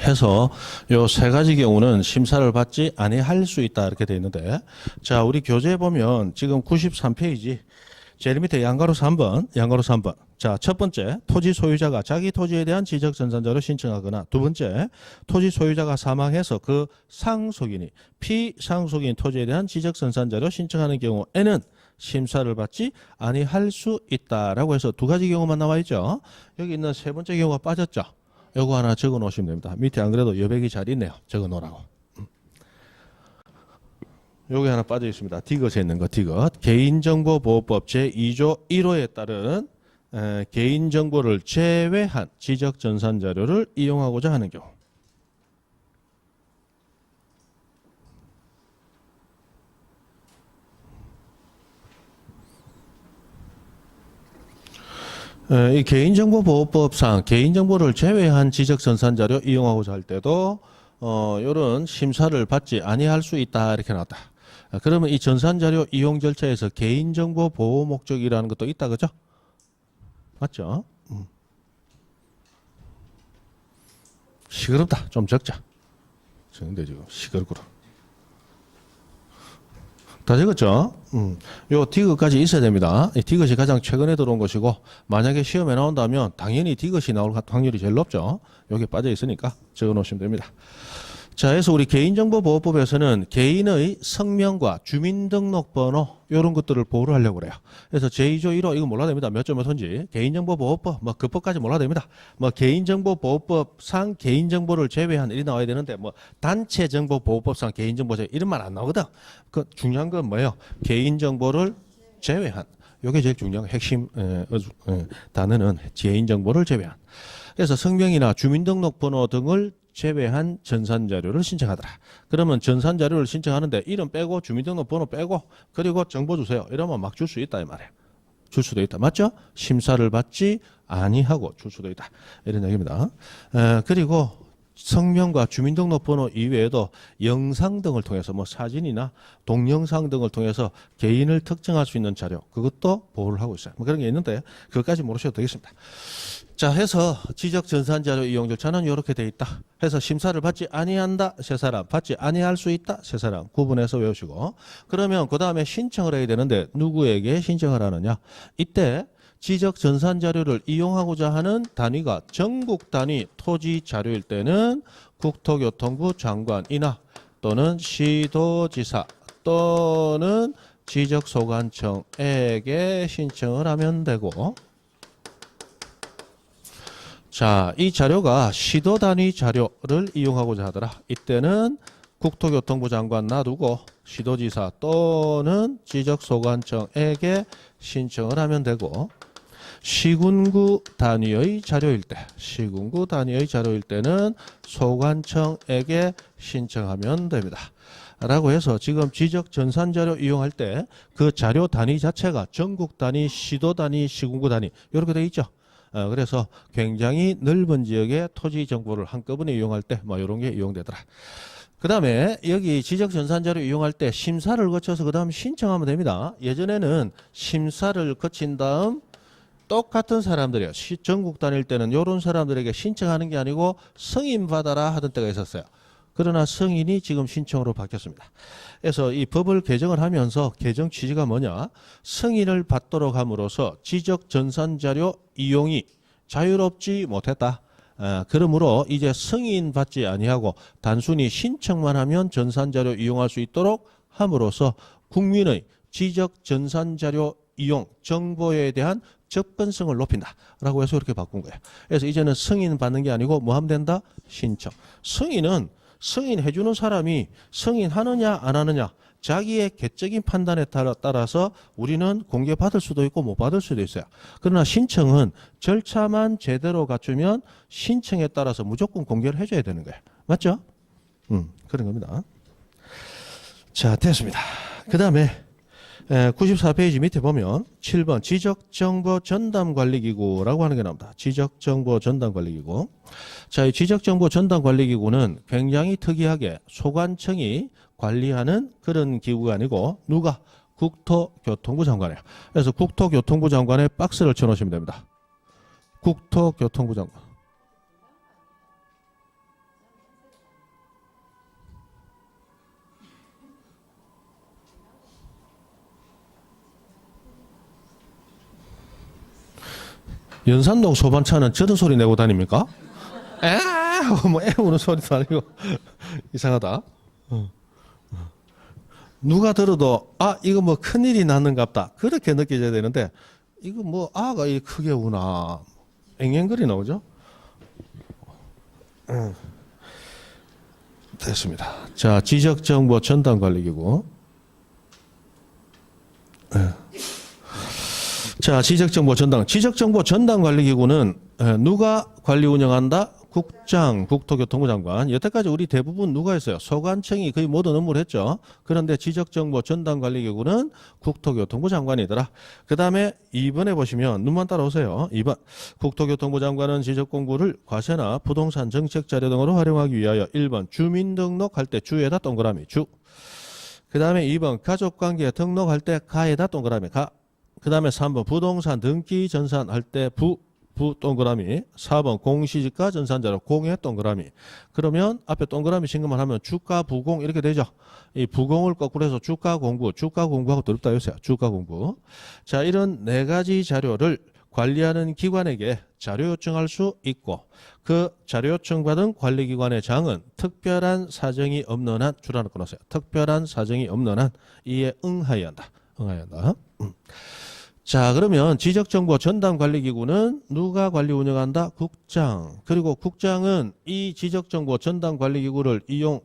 해서 요 세 가지 경우는 심사를 받지 아니할 수 있다 이렇게 되어 있는데, 자, 우리 교재에 보면 지금 93페이지 제일 밑에 양가로 3번. 자, 첫 번째, 토지 소유자가 자기 토지에 대한 지적 전산자료 신청하거나, 두 번째, 토지 소유자가 사망해서 그 상속인이 피상속인 토지에 대한 지적 전산자료 신청하는 경우에는 심사를 받지 아니할 수 있다라고 해서 두 가지 경우만 나와 있죠. 여기 있는 세 번째 경우가 빠졌죠. 요거 하나 적어 놓으시면 됩니다. 밑에 안 그래도 여백이 잘 있네요. 적어 놓으라고. 요게 하나 빠져 있습니다. 디귿에 있는 거, 디귿. 개인정보보호법 제2조 1호에 따른 개인정보를 제외한 지적 전산 자료를 이용하고자 하는 경우. 이 개인정보보호법상 개인정보를 제외한 지적전산자료 이용하고자 할 때도 이런 심사를 받지 아니할 수 있다 이렇게 나왔다. 그러면 이 전산자료 이용 절차에서 개인정보 보호 목적이라는 것도 있다 그죠? 맞죠? 시끄럽다. 좀 적자. 근데 지금 시끄럽구나. 다 적었죠? 요 디귿까지 있어야 됩니다. 이 디귿이 가장 최근에 들어온 것이고 만약에 시험에 나온다면 당연히 디귿이 나올 확률이 제일 높죠. 여기 빠져 있으니까 적어 놓으시면 됩니다. 자, 그래서 우리 개인정보보호법에서는 개인의 성명과 주민등록번호 이런 것들을 보호를 하려고 그래요. 그래서 제2조 1호 이거 몰라야 됩니다. 몇 점 몇 호인지. 개인정보보호법 뭐 그 법까지 몰라야 됩니다. 뭐 개인정보보호법상 개인정보를 제외한 일이 나와야 되는데 뭐 단체정보보호법상 개인정보 제외 이런 말 안 나오거든. 그 중요한 건 뭐예요? 개인정보를 제외한. 이게 제일 중요한 핵심 단어는 개인정보를 제외한. 그래서 성명이나 주민등록번호 등을 제외한 전산자료를 신청하더라. 그러면 전산자료를 신청하는데 이름 빼고 주민등록번호 빼고 그리고 정보 주세요. 이러면 막 줄 수 있다 이 말이에요. 줄 수도 있다. 맞죠? 심사를 받지 아니하고 줄 수도 있다. 이런 얘기입니다. 그리고 성명과 주민등록번호 이외에도 영상 등을 통해서 뭐 사진이나 동영상 등을 통해서 개인을 특정할 수 있는 자료 그것도 보호를 하고 있어요. 뭐 그런 게 있는데 그것까지 모르셔도 되겠습니다. 자, 해서 지적전산자료 이용 절차는 이렇게 돼 있다. 해서 심사를 받지 아니한다 세 사람, 받지 아니할 수 있다 세 사람 구분해서 외우시고 그러면 그 다음에 신청을 해야 되는데 누구에게 신청을 하느냐? 이때 지적전산자료를 이용하고자 하는 단위가 전국 단위 토지 자료일 때는 국토교통부 장관이나 또는 시도지사 또는 지적소관청에게 신청을 하면 되고 자, 이 자료가 시도 단위 자료를 이용하고자 하더라. 이때는 국토교통부 장관 놔두고 시도지사 또는 지적소관청에게 신청을 하면 되고 시군구 단위의 자료일 때는 소관청에게 신청하면 됩니다. 라고 해서 지금 지적 전산자료 이용할 때 그 자료 단위 자체가 전국 단위, 시도 단위, 시군구 단위 이렇게 돼 있죠. 그래서 굉장히 넓은 지역의 토지 정보를 한꺼번에 이용할 때 뭐 이런 게 이용되더라. 그 다음에 여기 지적전산자료 이용할 때 심사를 거쳐서 그 다음 신청하면 됩니다. 예전에는 심사를 거친 다음 똑같은 사람들이요. 전국 다닐 때는 이런 사람들에게 신청하는 게 아니고 승인 받아라 하던 때가 있었어요. 그러나 승인이 지금 신청으로 바뀌었습니다. 그래서 이 법을 개정을 하면서 개정 취지가 뭐냐? 승인을 받도록 함으로써 지적 전산자료 이용이 자유롭지 못했다. 그러므로 이제 승인 받지 아니하고 단순히 신청만 하면 전산자료 이용할 수 있도록 함으로써 국민의 지적 전산자료 이용 정보에 대한 접근성을 높인다라고 해서 이렇게 바꾼 거예요. 그래서 이제는 승인 받는 게 아니고 뭐 하면 된다? 신청. 승인해 주는 사람이 승인하느냐 안 하느냐 자기의 개적인 판단에 따라서 우리는 공개받을 수도 있고 못 받을 수도 있어요. 그러나 신청은 절차만 제대로 갖추면 신청에 따라서 무조건 공개를 해줘야 되는 거예요. 맞죠? 그런 겁니다. 자, 됐습니다. 그 다음에 94페이지 밑에 보면 7번 지적정보전담관리기구라고 하는 게 나옵니다. 지적정보전담관리기구. 자, 이 지적정보전담관리기구는 굉장히 특이하게 소관청이 관리하는 그런 기구가 아니고 누가? 국토교통부 장관이에요. 그래서 국토교통부 장관에 박스를 쳐놓으시면 됩니다. 국토교통부 장관. 연산동 소방차는 저런 소리 내고 다닙니까? 뭐 우는 소리도 아니고 이상하다. 누가 들어도 이거 뭐 큰일이 났는갑다 그렇게 느껴져야 되는데 이거 뭐 아가 이 크게 우나 앵앵거리 나오죠? 됐습니다. 자, 지적정보 전담관리기구. 자, 지적정보 전담관리기구는 누가 관리 운영한다? 국장, 국토교통부 장관. 여태까지 우리 대부분 누가 했어요? 소관청이 거의 모든 업무를 했죠. 그런데 지적정보 전담관리기구는 국토교통부 장관이더라. 그 다음에 2번에 보시면 눈만 따라오세요. 2번 국토교통부 장관은 지적공부를 과세나 부동산 정책 자료 등으로 활용하기 위하여 1번 주민등록할 때 주에다 동그라미 주. 그 다음에 2번 가족관계 등록할 때 가에다 동그라미 가. 그 다음에 3번 부동산 등기 전산할 때 부 동그라미. 4번 공시지가 전산자료 공에 동그라미. 그러면 앞에 동그라미 신경만 하면 주가 부공 이렇게 되죠. 이 부공을 거꾸로 해서 주가 공부하고 더럽다 요새 주가 공부. 자, 이런 네 가지 자료를 관리하는 기관에게 자료 요청할 수 있고 그 자료 요청받은 관리기관의 장은 특별한 사정이 없는 한 줄하나 끊으세요. 특별한 사정이 없는 한 이에 응하여야 한다. 자, 그러면 지적정보 전담관리기구는 누가 관리 운영한다? 국장. 그리고 국장은 이 지적정보 전담관리기구를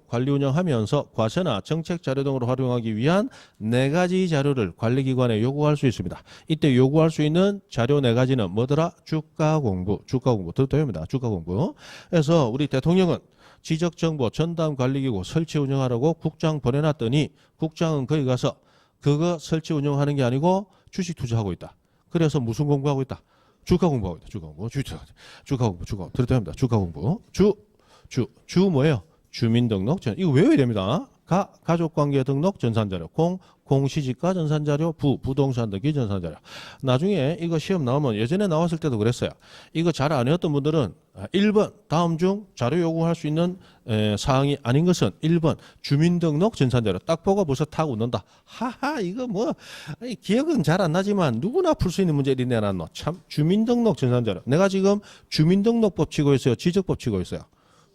관리 운영하면서 과세나 정책 자료 등으로 활용하기 위한 네 가지 자료를 관리기관에 요구할 수 있습니다. 이때 요구할 수 있는 자료 네 가지는 뭐더라? 주가 공부. 들어옵니다. 주가 공부. 그래서 우리 대통령은 지적정보 전담관리기구 설치 운영하라고 국장 보내놨더니 국장은 거기 가서 그거 설치 운영하는 게 아니고 주식 투자하고 있다. 그래서 무슨 공부하고 있다? 주가 공부하고 있다. 주가 공부. 들었답니다. 주가 공부. 주 뭐예요? 주민등록 전. 이거 외워야 됩니다. 가족관계 등록 전산자료. 공시지가 전산자료. 부동산 등기 전산자료. 나중에 이거 시험 나오면 예전에 나왔을 때도 그랬어요. 이거 잘 안 외웠던 분들은 1번 다음 중 자료 요구할 수 있는 사항이 아닌 것은 1번 주민등록 전산자료. 딱 보고 벌써 타고 웃는다. 하하 이거 뭐 기억은 잘 안 나지만 누구나 풀 수 있는 문제를 내놨노. 참 주민등록 전산자료. 내가 지금 주민등록법 치고 있어요. 지적법 치고 있어요.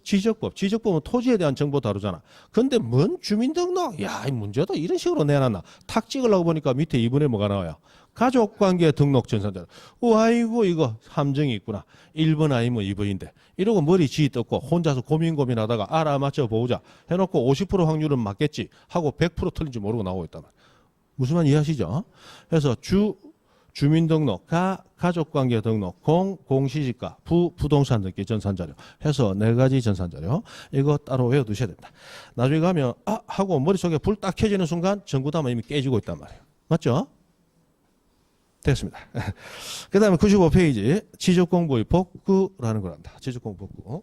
지적법은 토지에 대한 정보 다루잖아. 근데 뭔 주민등록? 야, 이 문제도 이런 식으로 내놨나? 탁 찍으려고 보니까 밑에 2번에 뭐가 나와요? 가족관계 등록 전산자료. 아이고 이거 함정이 있구나. 1번 아니면 2번인데. 이러고 머리 쥐 떴고 혼자서 고민하다가 알아맞혀 보자 해놓고 50% 확률은 맞겠지 하고 100% 틀린지 모르고 나오고 있단 말이야. 무슨 말 이해하시죠? 그래서 주민등록, 가족관계 등록, 공시지가, 부동산 등기 전산자료 해서 네 가지 전산자료. 이거 따로 외워두셔야 된다. 나중에 가면 하고 머릿속에 불 딱 켜지는 순간 전구담은 이미 깨지고 있단 말이에요. 맞죠? 됐습니다. 그 다음에 95페이지 지적공부의 복구라는 걸 한다. 지적공부 복구.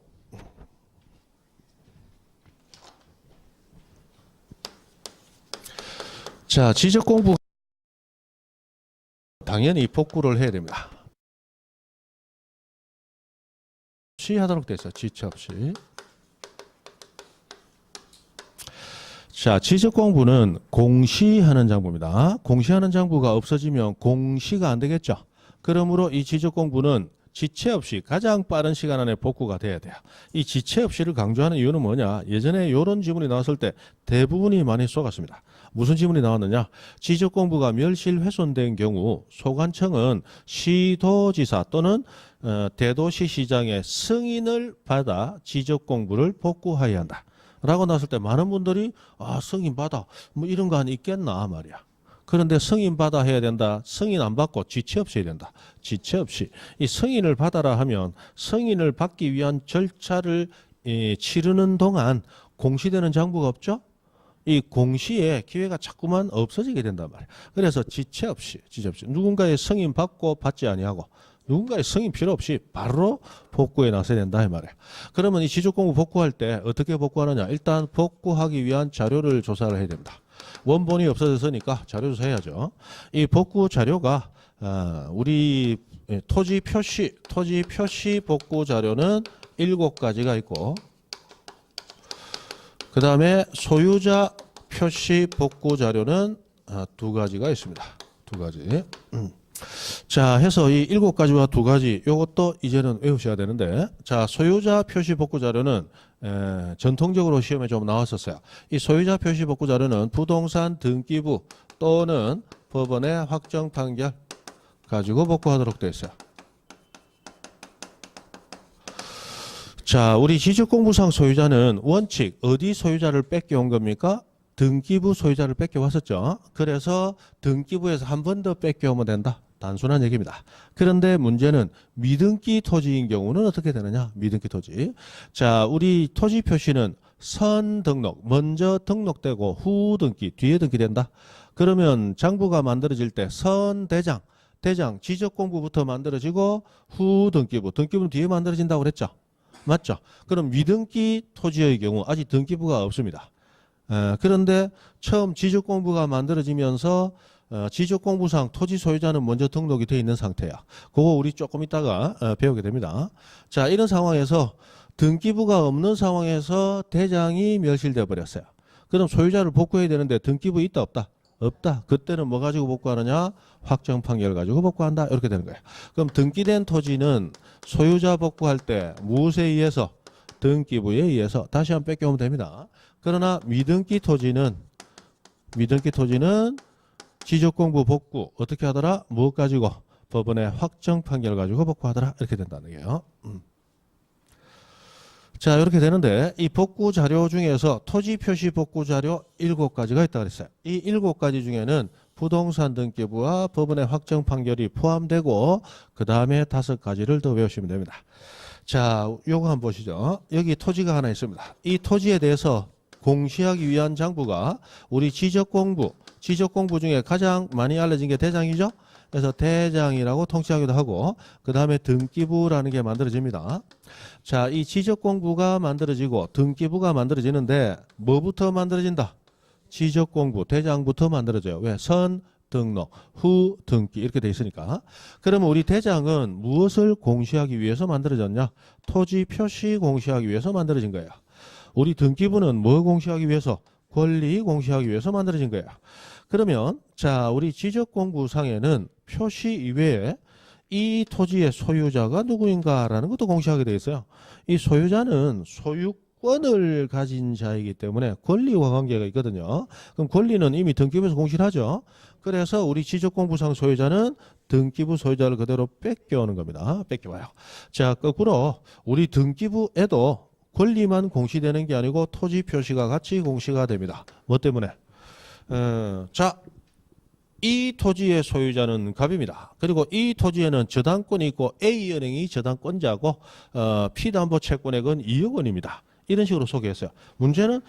자, 지적공부 당연히 복구를 해야 됩니다. 하도록 되어 있어요. 지체 없이. 자, 지적공부는 공시하는 장부입니다. 공시하는 장부가 없어지면 공시가 안 되겠죠. 그러므로 이 지적공부는 지체 없이 가장 빠른 시간 안에 복구가 돼야 돼요. 이 지체 없이를 강조하는 이유는 뭐냐? 예전에 이런 지문이 나왔을 때 대부분이 많이 쏘갔습니다. 무슨 지문이 나왔느냐? 지적공부가 멸실훼손된 경우 소관청은 시도지사 또는 대도시시장의 승인을 받아 지적공부를 복구해야 한다. 라고 나왔을 때 많은 분들이 승인 받아 뭐 이런 거 있겠나 말이야. 그런데 승인 받아 해야 된다. 승인 안 받고 지체 없이 해야 된다. 지체 없이. 이 승인을 받아라 하면 승인을 받기 위한 절차를 치르는 동안 공시되는 장부가 없죠? 이 공시에 기회가 자꾸만 없어지게 된단 말이에요. 그래서 지체 없이 누군가의 승인 받고 받지 아니하고 누군가의 승인 필요 없이 바로 복구에 나서야 된다 이 말이에요. 그러면 이 지적공부 복구할 때 어떻게 복구하느냐? 일단 복구하기 위한 자료를 조사를 해야 됩니다. 원본이 없어졌으니까 자료 조사해야죠. 이 복구 자료가 우리 토지 표시 복구 자료는 7가지가 있고 그 다음에 소유자 표시 복구 자료는 2가지가 있습니다. 2가지. 자, 해서 이 7가지와 2가지 요것도 이제는 외우셔야 되는데, 자, 소유자 표시 복구 자료는 전통적으로 시험에 좀 나왔었어요. 이 소유자 표시 복구 자료는 부동산 등기부 또는 법원의 확정 판결 가지고 복구하도록 되어 있어요. 자, 우리 지적공부상 소유자는 원칙 어디 소유자를 뺏겨온 겁니까? 등기부 소유자를 뺏겨왔었죠. 그래서 등기부에서 한 번 더 뺏겨오면 된다. 단순한 얘기입니다. 그런데 문제는 미등기 토지인 경우는 어떻게 되느냐? 미등기 토지. 자, 우리 토지 표시는 선 등록, 먼저 등록되고 후 등기, 뒤에 등기된다. 그러면 장부가 만들어질 때 선 대장, 대장 지적공부부터 만들어지고 후 등기부, 등기부는 뒤에 만들어진다고 그랬죠? 맞죠? 그럼 미등기 토지의 경우 아직 등기부가 없습니다. 그런데 처음 지적공부가 만들어지면서 지적공부상 토지 소유자는 먼저 등록이 되어 있는 상태야. 그거 우리 조금 이따가 배우게 됩니다. 자, 이런 상황에서 등기부가 없는 상황에서 대장이 멸실돼 버렸어요. 그럼 소유자를 복구해야 되는데 등기부 있다 없다? 없다. 그때는 뭐 가지고 복구하느냐? 확정 판결 가지고 복구한다. 이렇게 되는 거예요. 그럼 등기된 토지는 소유자 복구할 때 무엇에 의해서? 등기부에 의해서 다시 한번 뺏겨오면 됩니다. 그러나 미등기 토지는 지적공부 복구 어떻게 하더라? 무엇 가지고? 법원의 확정 판결 가지고 복구하더라. 이렇게 된다는 거예요. 자, 이렇게 되는데 이 복구 자료 중에서 토지 표시 복구 자료 7가지가 있다고 그랬어요. 이 7가지 중에는 부동산 등기부와 법원의 확정 판결이 포함되고 그 다음에 5가지를 더 외우시면 됩니다. 자, 요거 한번 보시죠. 여기 토지가 하나 있습니다. 이 토지에 대해서 공시하기 위한 장부가 우리 지적공부 중에 가장 많이 알려진 게 대장이죠. 그래서 대장이라고 통칭하기도 하고 그 다음에 등기부라는 게 만들어집니다. 자, 이 지적공부가 만들어지고 등기부가 만들어지는데 뭐부터 만들어진다? 지적공부, 대장부터 만들어져요. 왜? 선, 등록, 후, 등기 이렇게 돼 있으니까. 그러면 우리 대장은 무엇을 공시하기 위해서 만들어졌냐? 토지 표시 공시하기 위해서 만들어진 거예요. 우리 등기부는 뭐 공시하기 위해서? 권리 공시하기 위해서 만들어진 거예요. 그러면 자, 우리 지적공부상에는 표시 이외에 이 토지의 소유자가 누구인가라는 것도 공시하게 되어 있어요. 이 소유자는 소유권을 가진 자이기 때문에 권리와 관계가 있거든요. 그럼 권리는 이미 등기부에서 공시를 하죠. 그래서 우리 지적공부상 소유자는 등기부 소유자를 그대로 뺏겨오는 겁니다. 뺏겨와요. 자, 거꾸로 우리 등기부에도 권리만 공시되는 게 아니고 토지 표시가 같이 공시가 됩니다. 뭐 때문에? 자, 이 토지의 소유자는 갑입니다. 그리고 이 토지에는 저당권이 있고 A은행이 저당권자고 피담보 채권액은 2억 원입니다. 이런 식으로 소개했어요. 문제는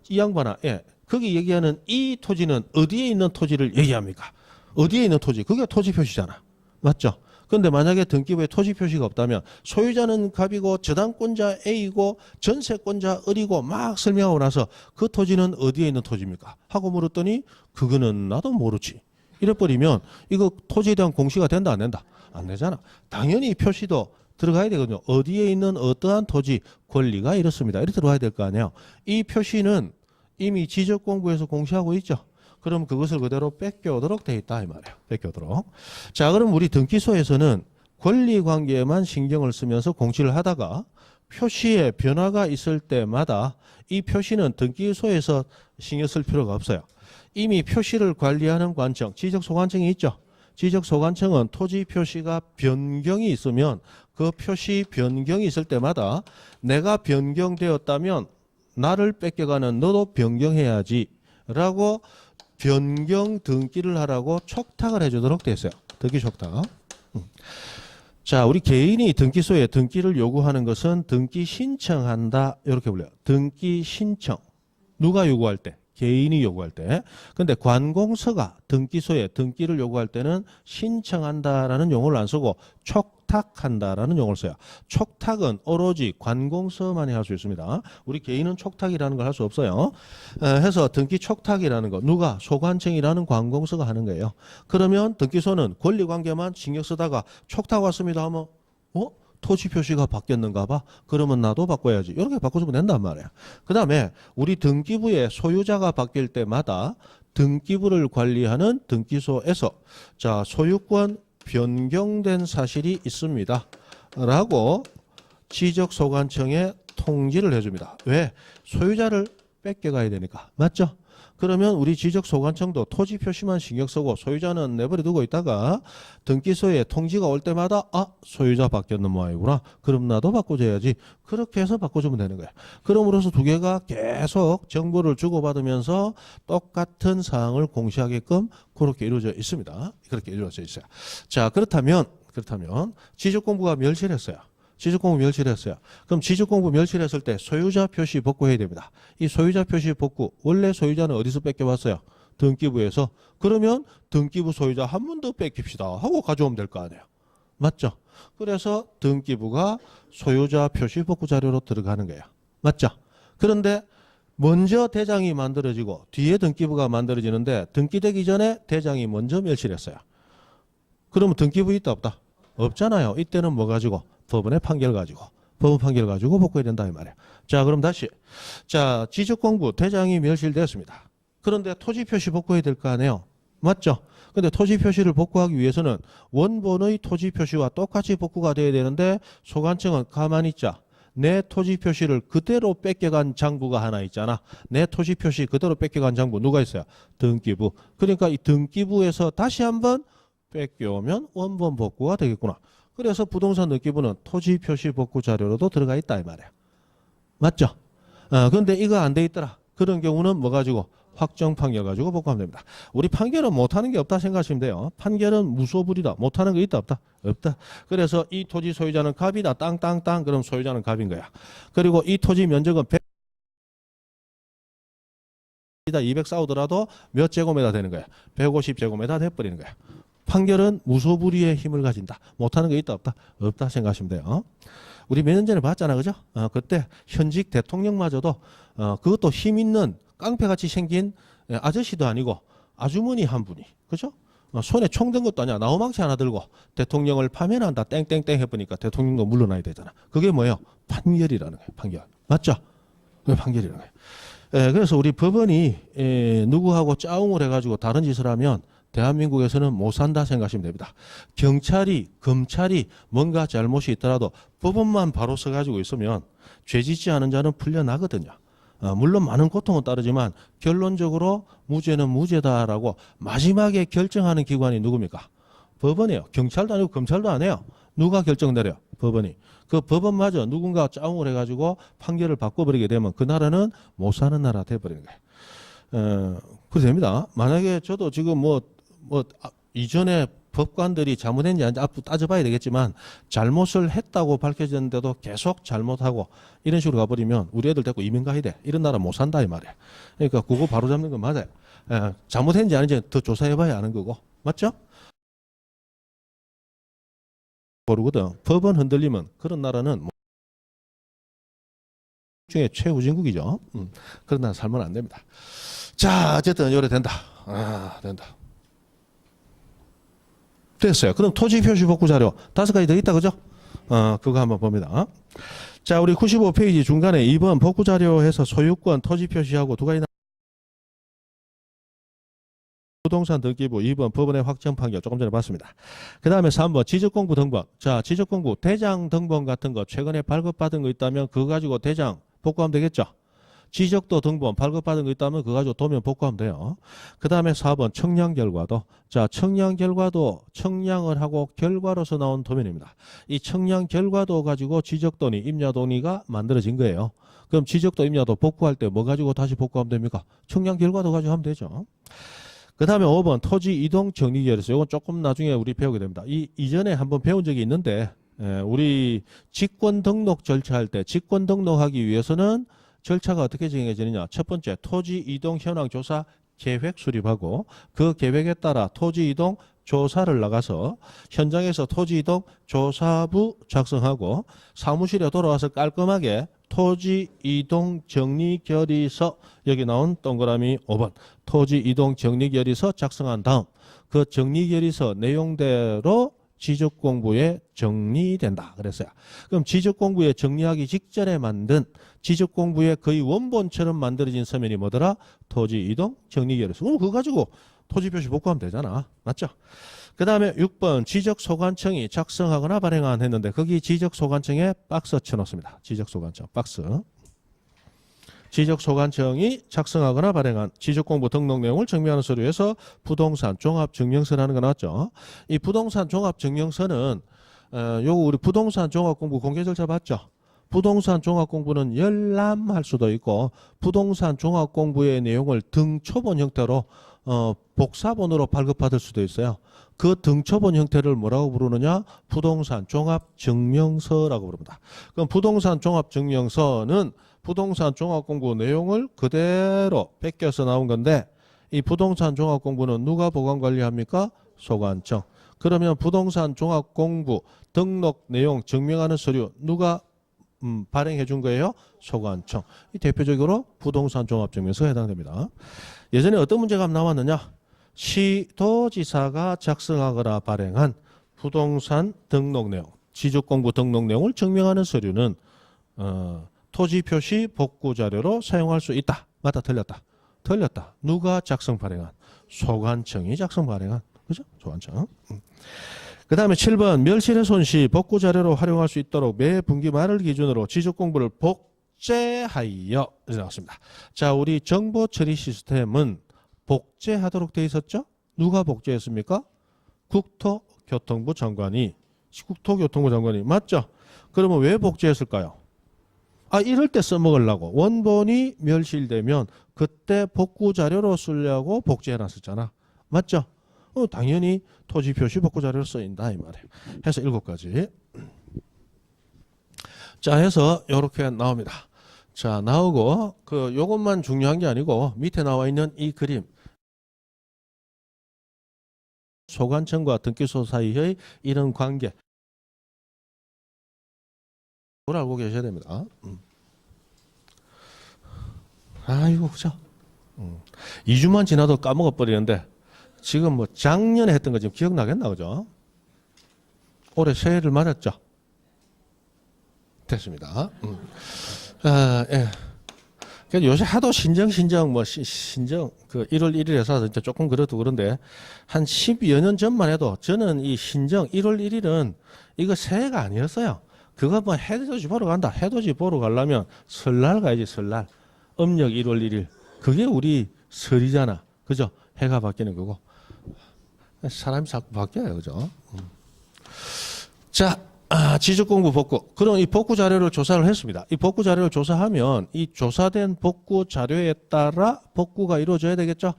이 양반아, 예, 거기 얘기하는 이 토지는 어디에 있는 토지를 얘기합니까? 어디에 있는 토지? 그게 토지 표시잖아. 맞죠? 그런데 만약에 등기부에 토지 표시가 없다면 소유자는 갑이고 저당권자 A고 전세권자 을이고 막 설명하고 나서 그 토지는 어디에 있는 토지입니까? 하고 물었더니 그거는 나도 모르지. 이래버리면 이거 토지에 대한 공시가 된다 안 된다? 안 되잖아. 당연히 표시도 들어가야 되거든요. 어디에 있는 어떠한 토지 권리가 이렇습니다. 이렇게 들어가야 될 거 아니에요. 이 표시는 이미 지적공부에서 공시하고 있죠. 그럼 그것을 그대로 뺏겨오도록 돼 있다 이 말이에요. 뺏겨오도록. 자, 그럼 우리 등기소에서는 권리관계에만 신경을 쓰면서 공시를 하다가 표시에 변화가 있을 때마다 이 표시는 등기소에서 신경 쓸 필요가 없어요. 이미 표시를 관리하는 관청, 지적소관청이 있죠. 지적소관청은 토지 표시가 변경이 있으면 그 표시 변경이 있을 때마다 내가 변경되었다면 나를 뺏겨가는 너도 변경해야지 라고 변경 등기를 하라고 촉탁을 해주도록 되어 있어요. 등기 촉탁. 자, 우리 개인이 등기소에 등기를 요구하는 것은 등기 신청한다 이렇게 불려요. 등기 신청. 누가 요구할 때? 개인이 요구할 때. 근데 관공서가 등기소에 등기를 요구할 때는 신청한다라는 용어를 안 쓰고 촉탁한다라는 용어를 써요. 촉탁은 오로지 관공서만이 할 수 있습니다. 우리 개인은 촉탁이라는 걸 할 수 없어요. 해서 등기 촉탁이라는 거 누가? 소관청이라는 관공서가 하는 거예요. 그러면 등기소는 권리관계만 신경 쓰다가 촉탁 왔습니다 하면 토지 표시가 바뀌었는가 봐. 그러면 나도 바꿔야지. 이렇게 바꿔주면 된단 말이야. 그 다음에 우리 등기부의 소유자가 바뀔 때마다 등기부를 관리하는 등기소에서 자, 소유권 변경된 사실이 있습니다. 라고 지적소관청에 통지를 해줍니다. 왜? 소유자를 뺏겨가야 되니까. 맞죠? 그러면 우리 지적소관청도 토지 표시만 신경 쓰고 소유자는 내버려 두고 있다가 등기소에 통지가 올 때마다 소유자 바뀌었는 모양이구나. 그럼 나도 바꿔줘야지. 그렇게 해서 바꿔주면 되는 거야. 그럼으로써 두 개가 계속 정보를 주고받으면서 똑같은 사항을 공시하게끔 그렇게 이루어져 있습니다. 그렇게 이루어져 있어요. 자, 그렇다면 지적공부가 멸실했어요. 지적공부 멸실했어요. 그럼 지적공부 멸실했을 때 소유자 표시 복구해야 됩니다. 이 소유자 표시 복구, 원래 소유자는 어디서 뺏겨왔어요? 등기부에서. 그러면 등기부 소유자 한 번 더 뺏깁시다 하고 가져오면 될 거 아니에요. 맞죠? 그래서 등기부가 소유자 표시 복구 자료로 들어가는 거예요. 맞죠? 그런데 먼저 대장이 만들어지고 뒤에 등기부가 만들어지는데 등기되기 전에 대장이 먼저 멸실했어요. 그러면 등기부 있다 없다? 없잖아요. 이때는 뭐 가지고? 법원의 판결 가지고. 법원 판결 가지고 복구해야 된다 이 말이에요. 자, 그럼 다시. 자, 지적공부 대장이 멸실되었습니다. 그런데 토지 표시 복구해야 될 거 아니에요. 맞죠? 근데 토지 표시를 복구하기 위해서는 원본의 토지 표시와 똑같이 복구가 돼야 되는데 소관청은 가만히 있자. 내 토지 표시를 그대로 뺏겨간 장부가 하나 있잖아. 내 토지 표시 그대로 뺏겨간 장부 누가 있어요? 등기부. 그러니까 이 등기부에서 다시 한번 뺏겨오면 원본 복구가 되겠구나. 그래서 부동산 등기부는 토지 표시 복구 자료로도 들어가 있다 이 말이야. 맞죠? 근데 이거 안 돼 있더라. 그런 경우는 뭐 가지고? 확정 판결 가지고 복구하면 됩니다. 우리 판결은 못하는 게 없다 생각하시면 돼요. 판결은 무소불이다. 못하는 거 있다 없다? 없다. 그래서 이 토지 소유자는 갑이다. 땅땅땅. 그럼 소유자는 갑인 거야. 그리고 이 토지 면적은 200 싸우더라도 몇 제곱미터 되는 거야? 150제곱미터 돼버리는 거야. 판결은 무소불위의 힘을 가진다. 못하는 게 있다 없다? 없다 생각하시면 돼요. 우리 몇 년 전에 봤잖아, 그죠? 그때 현직 대통령마저도 그것도 힘 있는 깡패같이 생긴 아저씨도 아니고 아주머니 한 분이, 그죠? 손에 총 든 것도 아니야. 나무망치 하나 들고 대통령을 파면한다. 땡땡땡 해보니까 대통령도 물러나야 되잖아. 그게 뭐예요? 판결이라는 거예요. 판결. 맞죠? 그게 판결이라는 거예요. 그래서 우리 법원이 누구하고 짜웅을 해가지고 다른 짓을 하면 대한민국에서는 못 산다 생각하시면 됩니다. 경찰이, 검찰이 뭔가 잘못이 있더라도 법원만 바로 서가지고 있으면 죄 짓지 않은 자는 풀려나거든요. 물론 많은 고통은 따르지만 결론적으로 무죄는 무죄다라고 마지막에 결정하는 기관이 누굽니까? 법원이에요. 경찰도 아니고 검찰도 안 해요. 누가 결정 내려요? 법원이. 그 법원마저 누군가 짜웅을 해가지고 판결을 바꿔버리게 되면 그 나라는 못 사는 나라 돼버리는 거예요. 그래서 됩니다. 만약에 저도 지금 이전에 법관들이 잘못했는지 아닌지 앞으로 따져봐야 되겠지만 잘못을 했다고 밝혀졌는데도 계속 잘못하고 이런 식으로 가버리면 우리 애들 데리고 이민 가야 돼. 이런 나라 못 산다 이 말이야. 그러니까 그거 바로 잡는 건 맞아요. 잘못했는지 아닌지 더 조사해봐야 아는 거고. 맞죠? 모르거든. 법원 흔들리면 그런 나라는 중에 최후진국이죠. 그런 나라 살면 안 됩니다. 자, 어쨌든 요래 된다. 된다. 됐어요. 그럼 토지 표시 복구 자료 5가지 더 있다, 그죠? 그거 한번 봅니다. 자, 우리 95페이지 중간에 2번 복구 자료 해서 소유권 토지 표시하고 2가지 부동산 등기부 2번 법원의 확정 판결 조금 전에 봤습니다. 그 다음에 3번 지적공부 등본. 자, 지적공부 대장 등본 같은 거 최근에 발급받은 거 있다면 그거 가지고 대장 복구하면 되겠죠? 지적도 등본 발급받은 거 있다면 그거 가지고 도면 복구하면 돼요. 그 다음에 4번 청량 결과도. 자, 청량 결과도 청량을 하고 결과로서 나온 도면입니다. 이 청량 결과도 가지고 지적도니 임야도니가 만들어진 거예요. 그럼 지적도 임야도 복구할 때 뭐 가지고 다시 복구하면 됩니까? 청량 결과도 가지고 하면 되죠. 그 다음에 5번 토지 이동 정리 결의서. 이건 조금 나중에 우리 배우게 됩니다. 이전에 한번 배운 적이 있는데 우리 직권 등록 절차할 때 직권 등록하기 위해서는 절차가 어떻게 정해지느냐. 첫 번째 토지 이동 현황 조사 계획 수립하고 그 계획에 따라 토지 이동 조사를 나가서 현장에서 토지 이동 조사부 작성하고 사무실에 돌아와서 깔끔하게 토지 이동 정리 결의서, 여기 나온 동그라미 5번 토지 이동 정리 결의서 작성한 다음 그 정리 결의서 내용대로 지적공부에 정리된다 그랬어요. 그럼 지적공부에 정리하기 직전에 만든 지적공부의 거의 원본처럼 만들어진 서면이 뭐더라? 토지 이동 정리 결의서. 그럼 그거 가지고 토지 표시 복구하면 되잖아. 맞죠? 그 다음에 6번 지적소관청이 작성하거나 발행한 했는데 거기 지적소관청에 박스 쳐놓습니다. 지적소관청 박스. 지적소관청이 작성하거나 발행한 지적공부 등록 내용을 증명하는 서류에서 부동산 종합증명서라는 거 나왔죠. 이 부동산 종합증명서는 요거 우리 부동산 종합공부 공개 절차 봤죠? 부동산 종합공부는 열람할 수도 있고 부동산 종합공부의 내용을 등초본 형태로 복사본으로 발급받을 수도 있어요. 그 등초본 형태를 뭐라고 부르느냐? 부동산 종합증명서라고 부릅니다. 그럼 부동산 종합증명서는 부동산 종합공부 내용을 그대로 베껴서 나온 건데 이 부동산 종합공부는 누가 보관관리합니까? 소관청. 그러면 부동산 종합공부 등록 내용 증명하는 서류 누가 발행해 준 거예요? 소관청. 이 대표적으로 부동산 종합증명서에 해당됩니다. 예전에 어떤 문제가 나왔느냐? 시도지사가 작성하거나 발행한 부동산 등록 내용, 지적공부 등록 내용을 증명하는 서류는 토지표시 복구 자료로 사용할 수 있다. 맞다, 틀렸다. 틀렸다. 누가 작성 발행한? 소관청이 작성 발행한. 그죠? 소관청. 그 다음에 7번 멸실훼손 시 복구 자료로 활용할 수 있도록 매 분기 말을 기준으로 지적공부를 복제하여 이렇게 나왔습니다. 자, 우리 정보 처리 시스템은 복제하도록 되어 있었죠? 누가 복제했습니까? 국토교통부 장관이. 국토교통부 장관이. 맞죠? 그러면 왜 복제했을까요? 이럴 때 써먹으려고. 원본이 멸실되면 그때 복구 자료로 쓰려고 복제해놨었잖아. 맞죠? 당연히 토지 표시 복구 자료로 쓰인다 이 말이에요. 해서 7가지. 자, 해서 이렇게 나옵니다. 자, 나오고 요것만 중요한 게 아니고 밑에 나와 있는 이 그림. 소관청과 등기소 사이의 이런 관계. 그걸 알고 계셔야 됩니다. 아이고, 그죠? 2주만 지나도 까먹어 버리는데 지금 뭐 작년에 했던 거 지금 기억나겠나, 그죠? 올해 새해를 맞았죠? 됐습니다. 예. 요새 하도 신정, 신정, 1월 1일에서 진짜 조금 그래도 그런데 한 10여 년 전만 해도 저는 이 신정 1월 1일은 이거 새해가 아니었어요. 그거 뭐 해돋이 보러 간다. 해돋이 보러 가려면 설날 가야지, 설날. 음력 1월 1일. 그게 우리 설이잖아. 그죠? 해가 바뀌는 거고. 사람이 자꾸 바뀌어요. 그죠? 자, 지적공부 복구. 그럼 이 복구 자료를 조사를 했습니다. 이 복구 자료를 조사하면 이 조사된 복구 자료에 따라 복구가 이루어져야 되겠죠?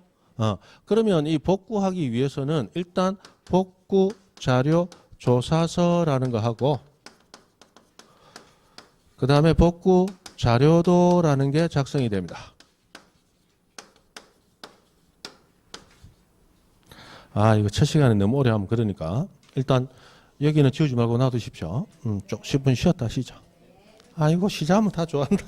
그러면 이 복구하기 위해서는 일단 복구 자료 조사서라는 거 하고 그 다음에 복구 자료도라는 게 작성이 됩니다. 이거 첫 시간에 너무 오래 하면 그러니까 일단 여기는 지우지 말고 놔두십시오. 좀 10분 쉬었다 쉬자. 아이고 쉬자면 다 좋아한다.